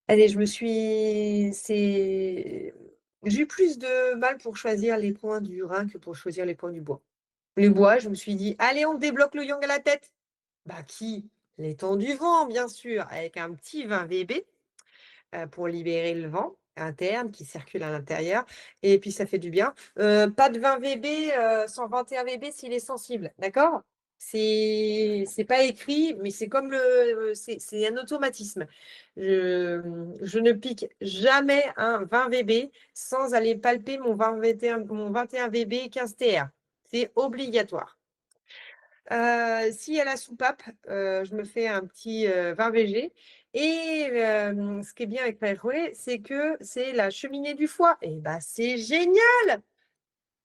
Allez, j'ai eu plus de mal pour choisir les points du rein que pour choisir les points du bois. Le bois, je me suis dit, allez, on débloque le yang à la tête. Qui? L'étang du vent, bien sûr, avec un petit 20 VB pour libérer le vent interne qui circule à l'intérieur. Et puis, ça fait du bien. Pas de 20 VB sans 21 VB s'il est sensible, d'accord? C'est pas écrit, mais c'est comme c'est un automatisme. Je ne pique jamais un 20 VB sans aller palper mon 21 VB 15 TR. C'est obligatoire. Si à la soupape, je me fais un petit 20 VG. Et ce qui est bien avec Pairway, c'est que c'est la cheminée du foie. Et c'est génial!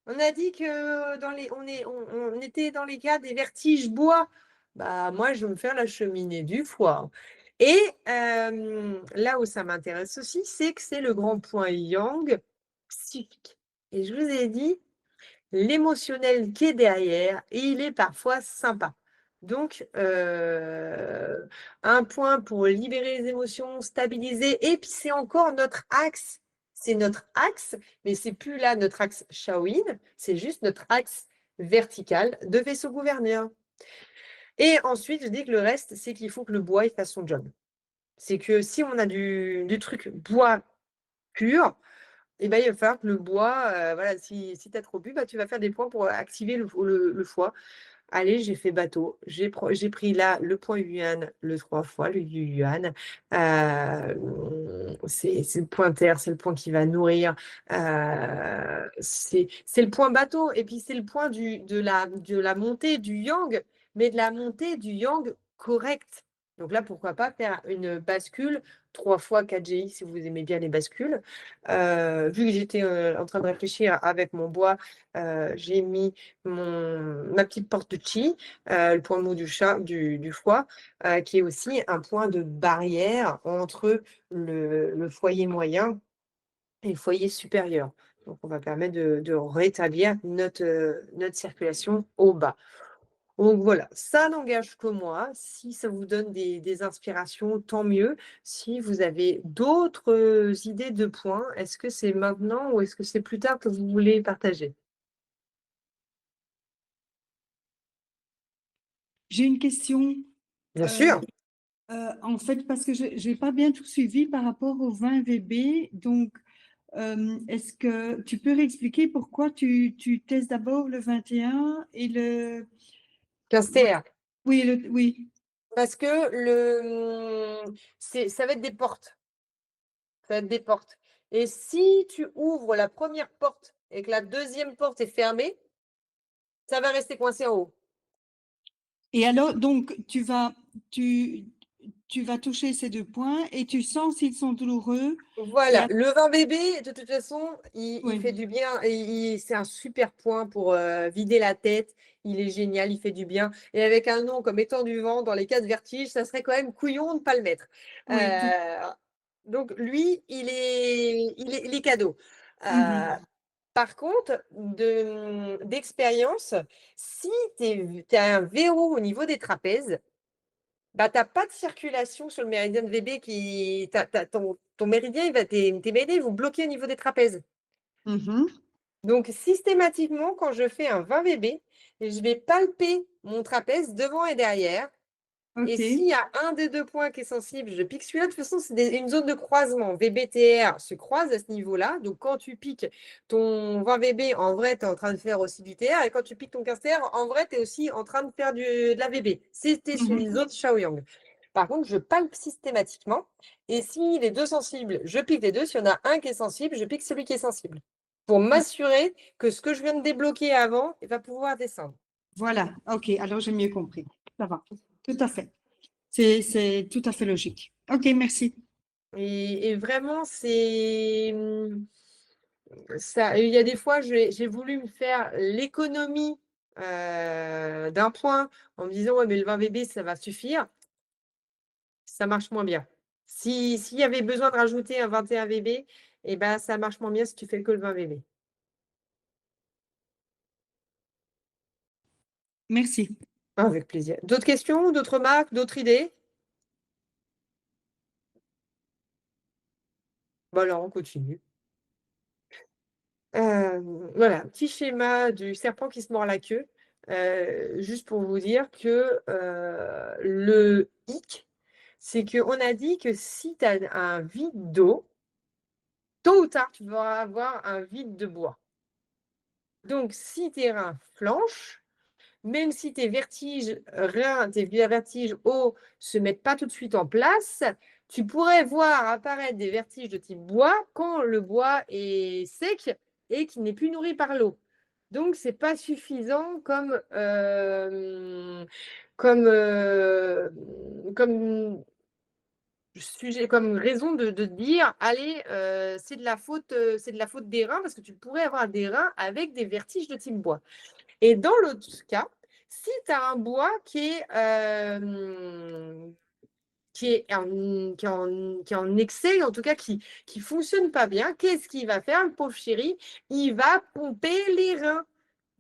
On a dit que on était dans les cas des vertiges bois. Moi, je vais me faire la cheminée du foie. Et là où ça m'intéresse aussi, c'est que c'est le grand point yang psychique. Et je vous ai dit, l'émotionnel qui est derrière, il est parfois sympa. Donc, un point pour libérer les émotions, stabiliser. Et puis, c'est encore notre axe c'est notre axe, mais c'est plus là notre axe Shaolin, c'est juste notre axe vertical de vaisseau gouverneur. Et ensuite, je dis que le reste, c'est qu'il faut que le bois il fasse son job. C'est que si on a du truc bois pur, eh ben, il va falloir que le bois, voilà, si tu as trop bu, bah, tu vas faire des points pour activer le foie. Allez, j'ai fait bateau. J'ai pris là le point Yuan, le 3 fois, le Yuan. C'est le point terre, c'est le point qui va nourrir. C'est le point bateau. Et puis, c'est le point de la montée du yang, mais de la montée du yang correct. Donc là, pourquoi pas faire une bascule 3 fois 4 GI si vous aimez bien les bascules. Vu que j'étais en train de réfléchir avec mon bois, j'ai mis ma petite porte de chi, le point mou du foie, qui est aussi un point de barrière entre le foyer moyen et le foyer supérieur. Donc, on va permettre de rétablir notre circulation au bas. Donc voilà, ça n'engage que moi. Si ça vous donne des inspirations, tant mieux. Si vous avez d'autres idées de points, est-ce que c'est maintenant ou est-ce que c'est plus tard que vous voulez partager? J'ai une question. Bien sûr. En fait, parce que je n'ai pas bien tout suivi par rapport au 20 VB. Donc, est-ce que tu peux réexpliquer pourquoi tu testes d'abord le 21 et le… Caster. Oui, oui. Parce que ça va être des portes. Ça va être des portes. Et si tu ouvres la première porte et que la deuxième porte est fermée, ça va rester coincé en haut. Et alors, donc, tu vas toucher ces 2 points et tu sens s'ils sont douloureux. Voilà, le vin bébé, de toute façon, il Oui. fait du bien. C'est un super point pour vider la tête. Il est génial, il fait du bien. Et avec un nom comme étant du vent dans les cas de vertige, ça serait quand même couillon de ne pas le mettre. Oui, Donc, lui, il est cadeau. Mhm. Par contre, d'expérience, si tu as un verrou au niveau des trapèzes, bah, tu n'as pas de circulation sur le méridien de VB ton méridien, tes méridiens ils vont bloquer au niveau des trapèzes. Mhm. Donc, systématiquement, quand je fais un 20 VB, je vais palper mon trapèze devant et derrière. Et OK. s'il y a un des 2 points qui est sensible, je pique celui-là. De toute façon, c'est une zone de croisement. VB-TR se croise à ce niveau-là. Donc, quand tu piques ton 20 VB, en vrai, tu es en train de faire aussi du TR. Et quand tu piques ton 15 TR, en vrai, tu es aussi en train de faire de la VB. C'était sur une Mhm. zone Shaoyang. Par contre, je palpe systématiquement. Et si les 2 sensibles, je pique les 2. S'il y en a un qui est sensible, je pique celui qui est sensible. Pour m'assurer que ce que je viens de débloquer avant va pouvoir descendre. Voilà, OK, alors j'ai mieux compris. Ça va, tout à fait. C'est tout à fait logique. OK, merci. Et vraiment, ça. Il y a des fois, j'ai voulu me faire l'économie d'un point en me disant, ouais, mais le 20 VB, ça va suffire. Ça marche moins bien. S'il y avait besoin de rajouter un 21 VB, eh ben, ça marche moins bien si tu fais que le 20 VB. Merci. Avec plaisir. D'autres questions, d'autres remarques, d'autres idées? Bon, alors, on continue. Voilà, petit schéma du serpent qui se mord la queue. Juste pour vous dire que le hic, c'est qu'on a dit que si tu as un vide d'eau, tôt ou tard, tu vas avoir un vide de bois. Donc, si tes reins flanchent, même si tes vertiges eau se mettent pas tout de suite en place, tu pourrais voir apparaître des vertiges de type bois quand le bois est sec et qu'il n'est plus nourri par l'eau. Donc, ce n'est pas suffisant comme sujet, comme raison de dire, allez, c'est de la faute des reins, parce que tu pourrais avoir des reins avec des vertiges de type bois. Et dans l'autre cas, si tu as un bois qui est en excès, en tout cas qui ne fonctionne pas bien, qu'est-ce qu'il va faire, le pauvre chéri? Il va pomper les reins.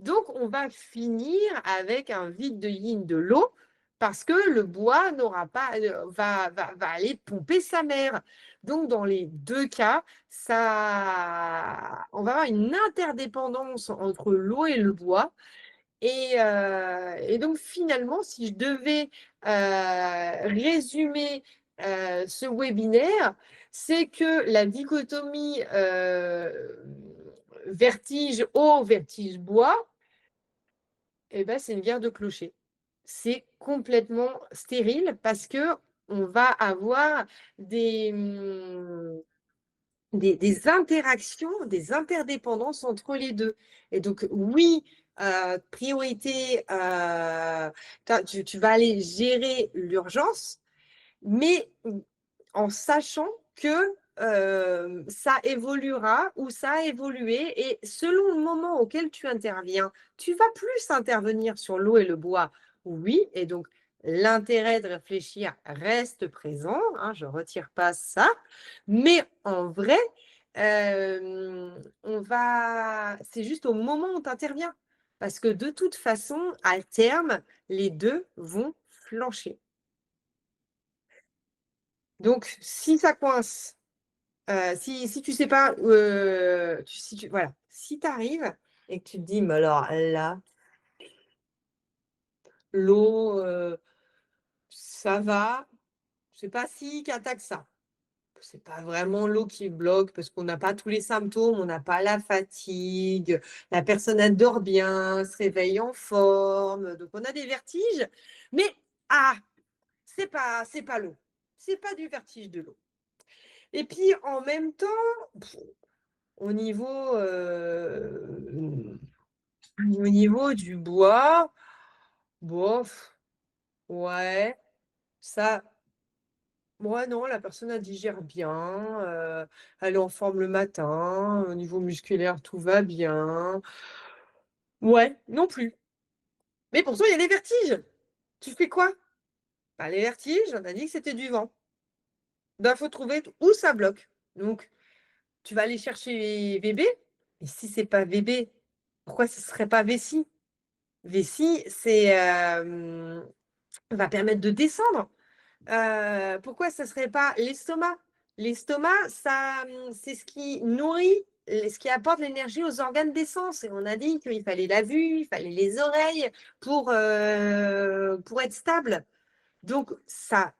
Donc, on va finir avec un vide de yin de l'eau parce que le bois n'aura pas, va aller pomper sa mère. Donc, dans les deux cas, on va avoir une interdépendance entre l'eau et le bois. Et donc, finalement, si je devais résumer ce webinaire, c'est que la dichotomie vertige eau, vertige bois, eh ben, c'est une guerre de clochers. C'est complètement stérile parce que on va avoir des interactions, des interdépendances entre les deux. Et donc, oui, priorité, tu vas aller gérer l'urgence, mais en sachant que ça évoluera ou ça a évolué. Et selon le moment auquel tu interviens, tu vas plus intervenir sur l'eau et le bois. Oui, et donc l'intérêt de réfléchir reste présent, hein, je ne retire pas ça. Mais en vrai, c'est juste au moment où tu interviens. Parce que de toute façon, à terme, les deux vont flancher. Donc, si ça coince, si tu sais pas, voilà, si tu arrives et que tu te dis, mais alors là, l'eau, ça va, c'est pas si cata que ça. C'est pas vraiment l'eau qui bloque parce qu'on n'a pas tous les symptômes, on n'a pas la fatigue, la personne elle dort bien, se réveille en forme, donc on a des vertiges, mais c'est pas l'eau, c'est pas du vertige de l'eau. Et puis en même temps, au niveau du bois, bof, ouais, ça. Moi, non, la personne, elle digère bien, elle est en forme le matin, au niveau musculaire, tout va bien. Ouais, non plus. Mais pourtant, il y a des vertiges. Tu fais quoi? Bah, les vertiges, on a dit que c'était du vent. Il faut trouver où ça bloque. Donc, tu vas aller chercher VB. Et si c'est pas VB, pourquoi ce ne serait pas vessie? Vessie, va permettre de descendre. Pourquoi ça ne serait pas l'estomac? L'estomac, c'est ce qui nourrit, ce qui apporte l'énergie aux organes d'essence. Et on a dit qu'il fallait la vue, il fallait les oreilles pour être stable. Donc, ça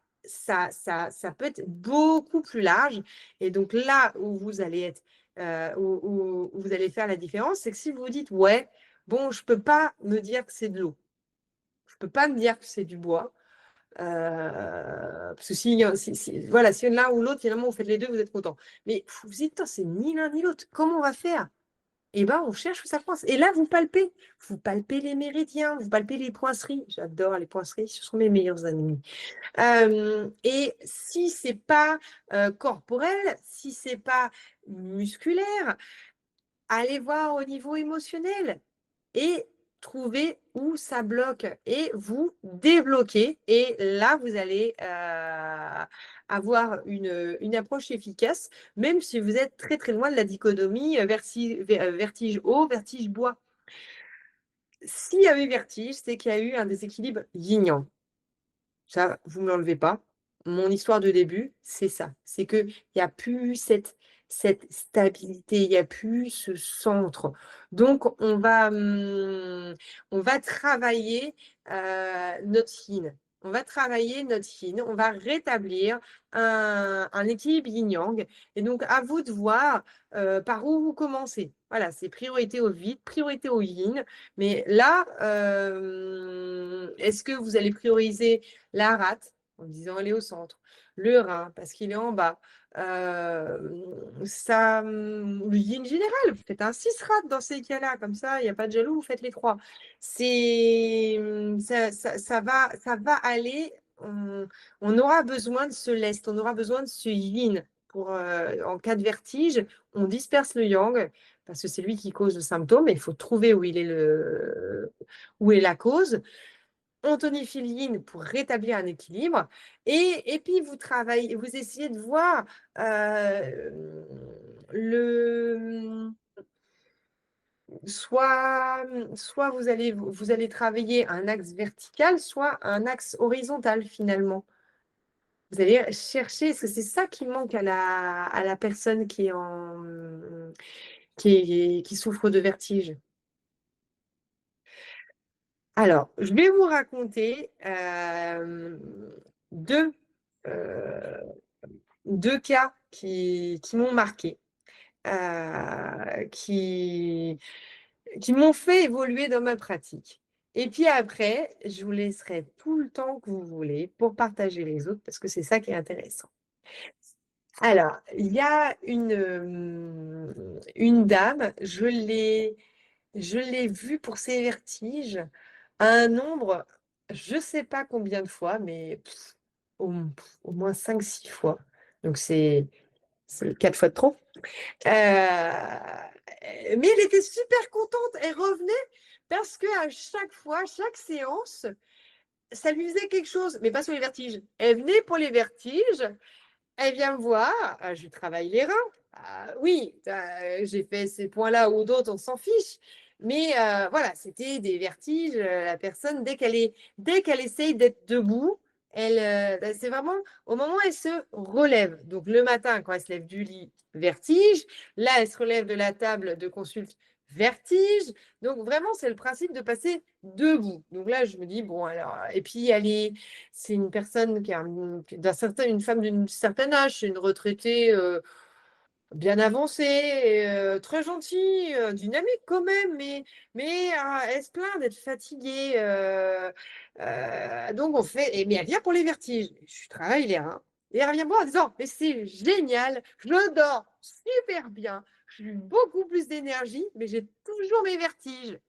peut être beaucoup plus large. Et donc, là où vous allez être, où vous allez faire la différence, c'est que si vous vous dites, ouais, bon, je ne peux pas me dire que c'est de l'eau. Je ne peux pas me dire que c'est du bois. Parce que si l'un ou l'autre, finalement, vous faites les deux, vous êtes content. Mais vous vous dites, c'est ni l'un ni l'autre. Comment on va faire? Eh bien, on cherche où ça coince. Et là, vous palpez. Vous palpez les méridiens, vous palpez les poinceries. J'adore les poinceries, ce sont mes meilleurs amis. Et si ce n'est pas corporel, si ce n'est pas musculaire, allez voir au niveau émotionnel et trouver où ça bloque et vous débloquer. Et là, vous allez avoir une approche efficace, même si vous êtes très, très loin de la dichotomie vertige eau, vertige bois. S'il y avait vertige, c'est qu'il y a eu un déséquilibre yin-yang. Ça, vous ne me l'enlevez pas. Mon histoire de début, c'est ça. C'est qu'il n'y a plus cette stabilité, il n'y a plus ce centre. Donc, on va travailler notre yin. On va travailler notre yin. On va rétablir un équilibre yin-yang. Et donc, à vous de voir par où vous commencez. Voilà, c'est priorité au vide, priorité au yin. Mais là, est-ce que vous allez prioriser la rate en disant elle est au centre, le rein parce qu'il est en bas, le yin général, vous faites un 6 rate dans ces cas-là, comme ça, il n'y a pas de jaloux, vous faites les 3. Ça va aller, on aura besoin de ce lest, on aura besoin de ce yin pour, en cas de vertige, on disperse le yang parce que c'est lui qui cause le symptôme et il faut trouver où est la cause. On tonifie le yin pour rétablir un équilibre et puis vous essayez de voir soit vous allez travailler un axe vertical, soit un axe horizontal finalement. Vous allez chercher, parce que c'est ça qui manque à la personne qui souffre de vertige. Alors, je vais vous raconter deux cas qui m'ont marqué, qui m'ont fait évoluer dans ma pratique. Et puis après, je vous laisserai tout le temps que vous voulez pour partager les autres, parce que c'est ça qui est intéressant. Alors, il y a une dame, je l'ai vue pour ses vertiges à un nombre, je ne sais pas combien de fois, mais au moins 5-6 fois. Donc, c'est 4 fois de trop. Mais elle était super contente. Elle revenait parce qu'à chaque fois, chaque séance, ça lui faisait quelque chose, mais pas sur les vertiges. Elle venait pour les vertiges. Elle vient me voir, je lui travaille les reins. Oui, j'ai fait ces points-là ou d'autres, on s'en fiche. Mais voilà, c'était des vertiges. La personne, dès qu'elle essaye d'être debout, c'est vraiment au moment où elle se relève. Donc le matin, quand elle se lève du lit, vertige. Là, elle se relève de la table de consulte, vertige. Donc vraiment, c'est le principe de passer debout. Donc là, je me dis, bon, alors, et puis c'est une personne qui a une femme d'un certain âge, c'est une retraitée bien avancée, très gentille, dynamique quand même, mais elle se plaint d'être fatiguée. Donc mais elle vient pour les vertiges. Je travaille les reins. Et elle revient me voir en disant, mais c'est génial, je dors super bien, j'ai beaucoup plus d'énergie, mais j'ai toujours mes vertiges.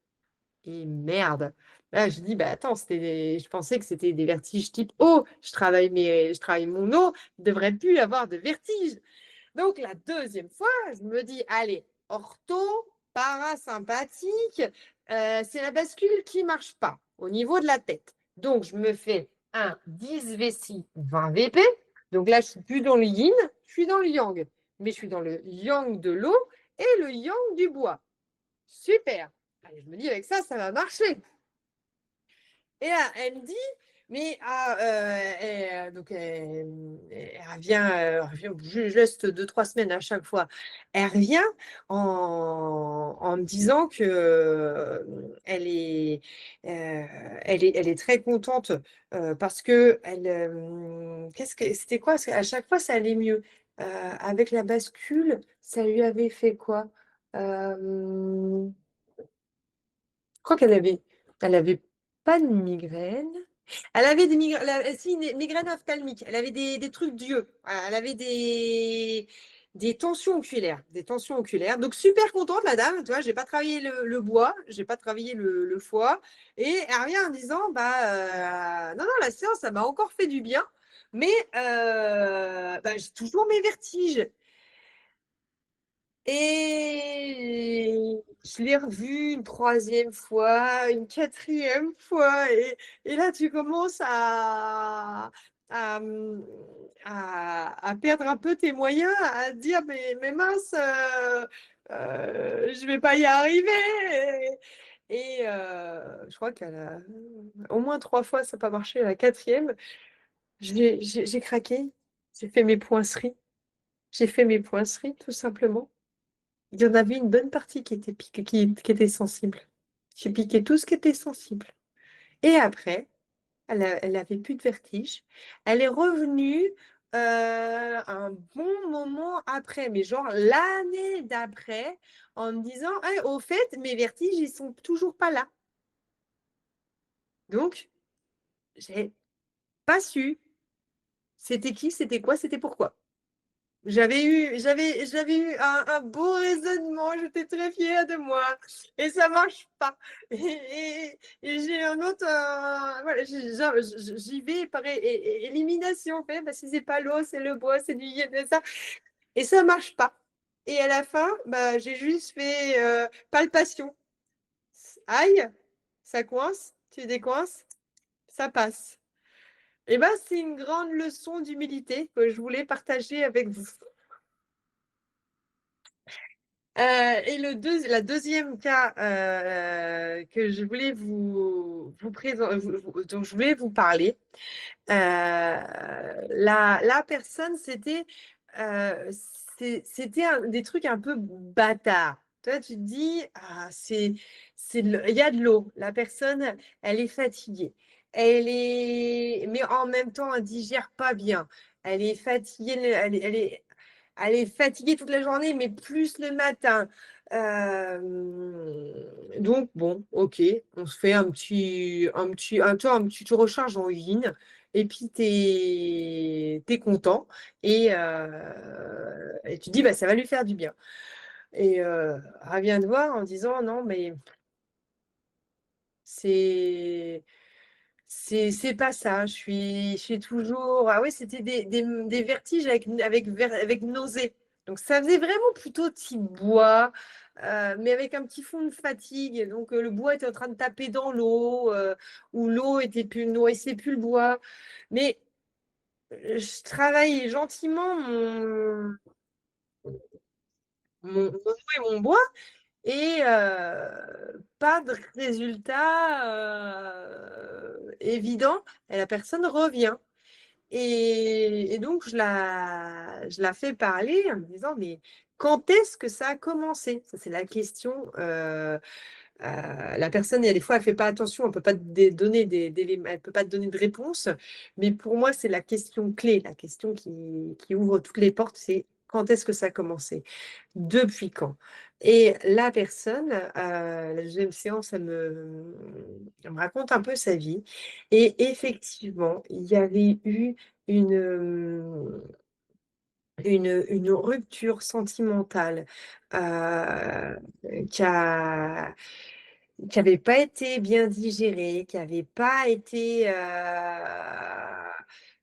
Et merde. Là, je dis, bah attends, je pensais que c'était des vertiges type eau. Je travaille mon eau, je ne devrais plus avoir de vertiges. Donc, la deuxième fois, je me dis, allez, ortho, parasympathique, c'est la bascule qui ne marche pas au niveau de la tête. Donc, je me fais un 10 vessie 20 VP. Donc là, je ne suis plus dans le yin, je suis dans le yang. Mais je suis dans le yang de l'eau et le yang du bois. Super. Allez, je me dis, avec ça, ça va marcher. Et là, elle me dit, mais donc elle revient juste 2-3 semaines à chaque fois. Elle revient en me disant que elle est très contente parce que c'était quoi? Parce qu'à chaque fois, ça allait mieux. Avec la bascule, ça lui avait fait quoi? Je crois elle avait pas de migraine. Elle avait des migraines, si, une migraine ophtalmique. Elle avait des trucs d'yeux. Voilà, elle avait des tensions oculaires. Des tensions oculaires. Donc, super contente, la dame. Tu vois, je n'ai pas travaillé le bois, je n'ai pas travaillé le foie. Et elle revient en disant, non, non, la séance, ça m'a encore fait du bien. Mais j'ai toujours mes vertiges. Et je l'ai revue une 3e fois, une 4e fois. Et là, tu commences à perdre un peu tes moyens, à te dire, mais mince, je ne vais pas y arriver. Et je crois qu'elle a au moins 3 fois, ça n'a pas marché. La 4e, j'ai craqué. J'ai fait mes poinceries. J'ai fait mes poinceries, tout simplement. Il y en avait une bonne partie qui était qui était sensible. J'ai piqué tout ce qui était sensible. Et après, elle n'avait plus de vertige. Elle est revenue un bon moment après, mais genre l'année d'après, en me disant, hey, au fait, mes vertiges, ils sont toujours pas là. Donc, j'ai pas su c'était qui, c'était quoi, c'était pourquoi. J'avais eu un beau raisonnement, j'étais très fière de moi et ça marche pas. Et j'ai un autre, voilà, j'y vais par élimination, en fait, parce que c'est pas l'eau, c'est le bois, c'est du yin et ça, et ça marche pas. Et à la fin, j'ai juste fait palpation. Aïe, ça coince, tu décoinces, ça passe. Et c'est une grande leçon d'humilité que je voulais partager avec vous. Et la deuxième cas que je voulais vous présenter, dont je voulais vous parler, la personne, c'était des trucs un peu bâtards. Toi, tu te dis, ah, il y a de l'eau. La personne, elle est fatiguée. Mais en même temps, elle digère pas bien. Elle est fatiguée, elle est fatiguée toute la journée, mais plus le matin. Donc, bon, ok, on se fait tu te recharges en yin et puis tu es content et tu te dis, bah, ça va lui faire du bien. Et elle vient de voir en disant, non, mais c'est c'est pas ça. Je suis toujours. Ah oui, c'était des vertiges avec nausée. Donc ça faisait vraiment plutôt type bois, mais avec un petit fond de fatigue. Donc le bois était en train de taper dans l'eau, ou l'eau nourrissait plus le bois. Mais je travaille gentiment mon eau et mon bois. Et pas de résultat évident, et la personne revient. Et donc, je la fais parler en me disant, mais quand est-ce que ça a commencé? Ça, c'est la question. La personne, il y a des fois, elle ne fait pas attention, elle ne peut pas te donner elle peut pas te donner de réponse. Mais pour moi, c'est la question clé, la question qui ouvre toutes les portes, c'est quand est-ce que ça a commencé? Depuis quand? Et la personne, la deuxième séance, elle me raconte un peu sa vie. Et effectivement, il y avait eu une rupture sentimentale qui a qui n'avait pas été bien digérée, qui n'avait pas été,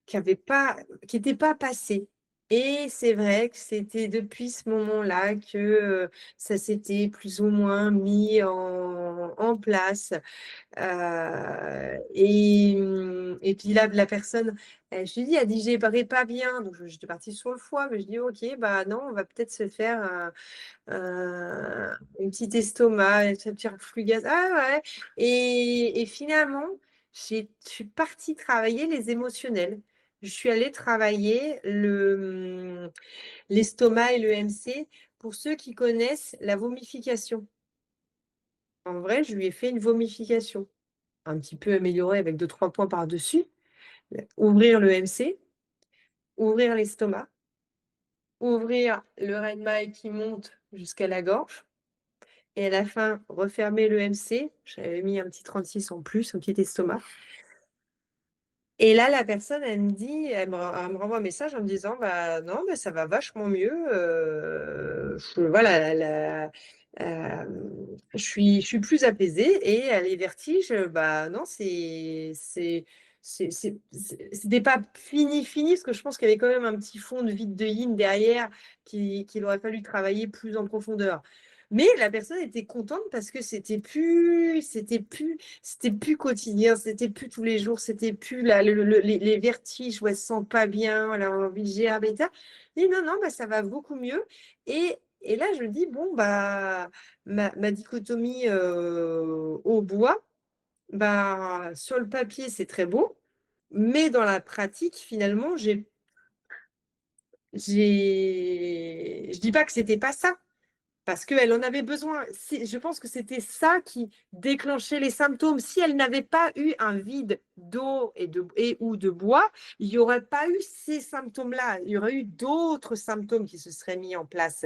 qui n'était pas passée. Et c'est vrai que c'était depuis ce moment-là que ça s'était plus ou moins mis en place. Et puis là, la personne, je lui dis, elle dit, j'ai pas bien. Donc, j'étais partie sur le foie, mais je dis, ok, bah non, on va peut-être se faire une petite estomac, un petit reflux gaz. Ah ouais. Et finalement, je suis partie travailler les émotionnels. Je suis allée travailler l'estomac et le MC pour ceux qui connaissent la vomification. En vrai, je lui ai fait une vomification un petit peu améliorée avec 2-3 points par-dessus. Ouvrir le MC, ouvrir l'estomac, ouvrir le Renmail qui monte jusqu'à la gorge. Et à la fin, refermer le MC. J'avais mis un petit 36 en plus, un petit estomac. Et là, la personne, elle me dit, elle me renvoie un message en me disant, bah non, bah, ça va vachement mieux. Voilà, je suis plus apaisée et les vertiges, bah non, c'était pas fini, parce que je pense qu'il y avait quand même un petit fond de vide de yin derrière qu'il aurait fallu travailler plus en profondeur. Mais la personne était contente parce que c'était plus quotidien, c'était plus tous les jours, c'était plus les vertiges où elle se sent pas bien, elle a envie de gérer, etc. Et non, non, bah, ça va beaucoup mieux. Et là, je me dis, bon, bah, ma dichotomie au bois, bah, sur le papier, c'est très beau, mais dans la pratique, finalement, je dis pas que c'était pas ça, parce qu'elle en avait besoin. Je pense que c'était ça qui déclenchait les symptômes. Si elle n'avait pas eu un vide d'eau ou de bois, il n'y aurait pas eu ces symptômes-là. Il y aurait eu d'autres symptômes qui se seraient mis en place.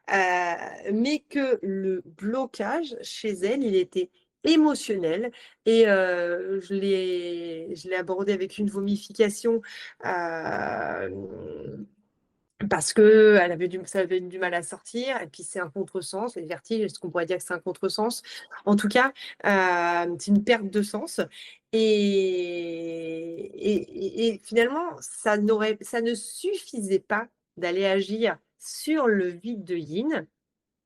Mais que le blocage chez elle, il était émotionnel et je l'ai abordé avec une vomification parce que ça avait du mal à sortir et puis c'est un contresens, les vertiges, est-ce qu'on pourrait dire que c'est un contresens? En tout cas, c'est une perte de sens et finalement, ça ne suffisait pas d'aller agir sur le vide de yin,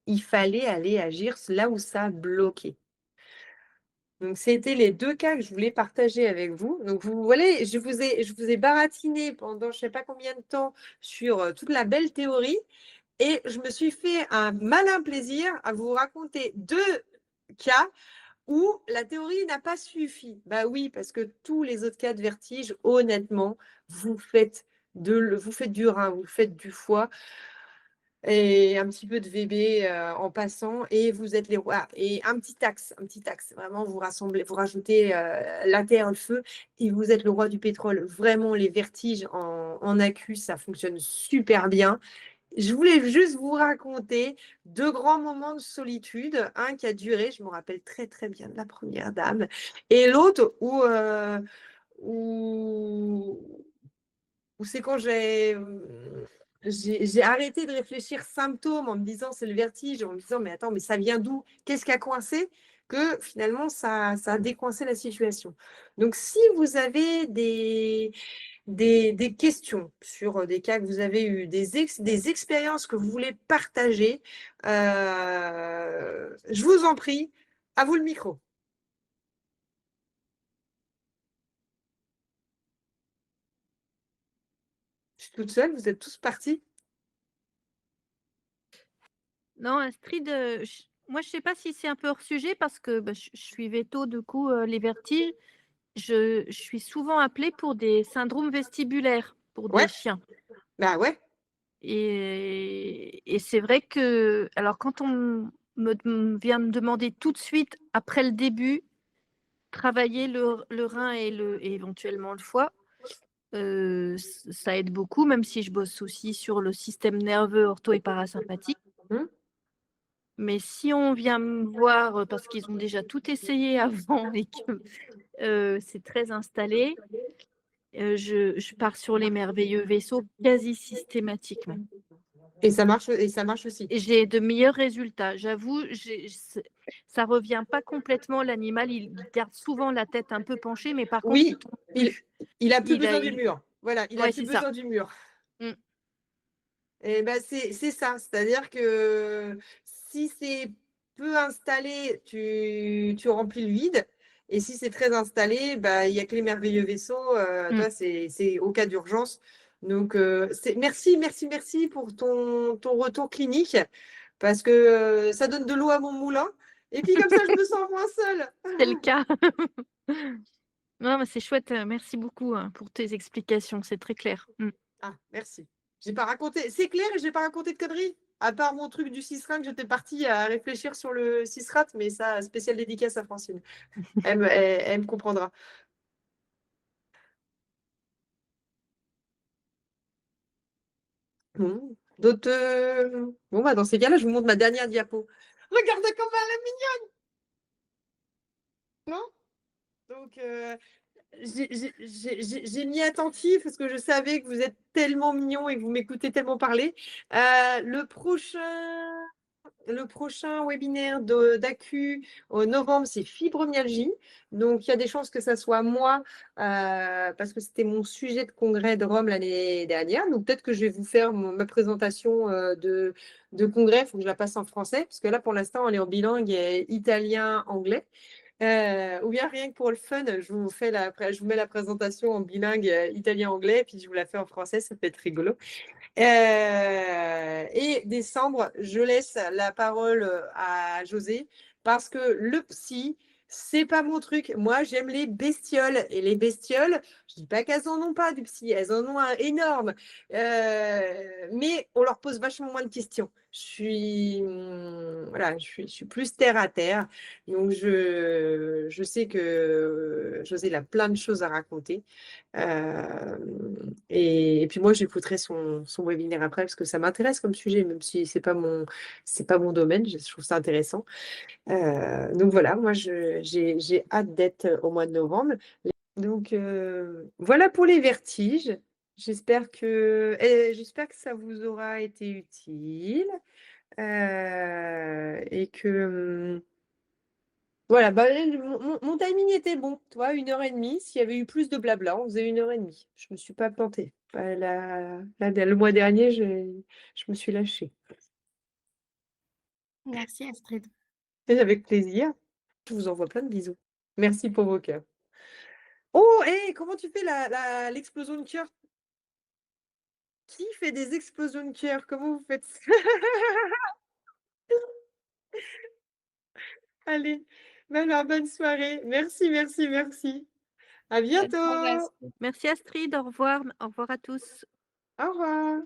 il fallait aller agir là où ça bloquait. Donc, c'était les 2 cas que je voulais partager avec vous. Donc, vous voyez, je vous ai baratiné pendant je ne sais pas combien de temps sur toute la belle théorie. Et je me suis fait un malin plaisir à vous raconter 2 cas où la théorie n'a pas suffi. Bah oui, parce que tous les autres cas de vertige, honnêtement, vous faites du rein, vous faites du foie et un petit peu de VB en passant, et vous êtes les rois. Ah, et un petit axe, vraiment, vous rajoutez la terre, le feu, et vous êtes le roi du pétrole. Vraiment, les vertiges en accu, ça fonctionne super bien. Je voulais juste vous raconter 2 grands moments de solitude, un qui a duré, je me rappelle très très bien de la première dame, et l'autre où c'est quand j'ai arrêté de réfléchir symptômes en me disant c'est le vertige, en me disant mais attends, mais ça vient d'où? Qu'est-ce qui a coincé? Que finalement ça a décoincé la situation. Donc si vous avez des questions sur des cas que vous avez eus, des expériences que vous voulez partager, je vous en prie, à vous le micro. Je suis toute seule, vous êtes tous partis. Non, Astrid, moi, je sais pas si c'est un peu hors sujet parce que bah, je suis véto, du coup, les vertiges. Je suis souvent appelée pour des syndromes vestibulaires pour des Ouais, chiens. bah ouais. Et c'est vrai que, alors, quand on vient me demander tout de suite, après le début, travailler le rein et éventuellement le foie, ça aide beaucoup, même si je bosse aussi sur le système nerveux ortho et parasympathique. Hum. Mais si on vient me voir parce qu'ils ont déjà tout essayé avant et que c'est très installé, je pars sur les merveilleux vaisseaux quasi systématiquement. Et ça marche aussi. Et j'ai de meilleurs résultats. J'avoue, ça revient pas complètement. L'animal, il garde souvent la tête un peu penchée, mais par contre, il Oui, tombe il, plus. il a plus Il a, besoin du il- mur. Voilà, il a Ouais, plus c'est ça. besoin du mur. Mm. Et ben c'est ça, c'est-à-dire que si c'est peu installé, tu remplis le vide. Et si c'est très installé, bah, il n'y a que les merveilleux vaisseaux. Toi, c'est au cas d'urgence. Donc, merci pour ton retour clinique, parce que ça donne de l'eau à mon moulin. Et puis comme ça, je me sens moins seule. C'est le cas. Non, mais c'est chouette. Merci beaucoup pour tes explications. C'est très clair. Mm. Ah, merci. J'ai pas raconté. C'est clair et j'ai pas raconté de conneries. À part mon truc du Cisrin, que j'étais partie à réfléchir sur le Cisrat, mais ça, spéciale dédicace à Francine. Elle me comprendra. Bon, d'autres. Bon, bah, dans ces cas-là, je vous montre ma dernière diapo. Regardez comme elle est mignonne, non? Donc, j'ai mis attentif parce que je savais que vous êtes tellement mignon et que vous m'écoutez tellement parler. Le prochain webinaire d'ACU au novembre, c'est fibromyalgie. Donc, il y a des chances que ça soit moi, parce que c'était mon sujet de congrès de Rome l'année dernière. Donc, peut-être que je vais vous faire ma présentation de congrès. Il faut que je la passe en français, parce que là, pour l'instant, on est en bilingue italien-anglais. Ou bien rien que pour le fun, je vous mets la présentation en bilingue italien-anglais, puis je vous la fais en français, ça peut être rigolo. Et décembre, je laisse la parole à José, parce que le psy, c'est pas mon truc. Moi, j'aime les bestioles. Et les bestioles, je dis pas qu'elles en ont pas du psy, elles en ont un énorme. Mais on leur pose vachement moins de questions. Voilà, je suis plus terre à terre. Donc, je sais que José il a plein de choses à raconter. Et puis moi, j'écouterai son webinaire après, parce que ça m'intéresse comme sujet, même si c'est pas mon domaine, je trouve ça intéressant. Donc voilà, moi, j'ai hâte d'être au mois de novembre. Donc voilà pour les vertiges. J'espère que ça vous aura été utile, et que voilà, bah, mon timing était bon, toi, 1 h 30. S'il y avait eu plus de blabla, on faisait 1 h 30. Je me suis pas plantée. Le mois dernier, je me suis lâchée. Merci Astrid. Et avec plaisir. Je vous envoie plein de bisous. Merci pour vos cœurs. Oh, comment tu fais l'explosion de cœur? Qui fait des explosions de cœur? Comment vous faites ça? Allez, bah alors bonne soirée. Merci, merci, merci. À Bonne soirée, bientôt. Astrid. Merci Astrid, au revoir à tous. Au revoir.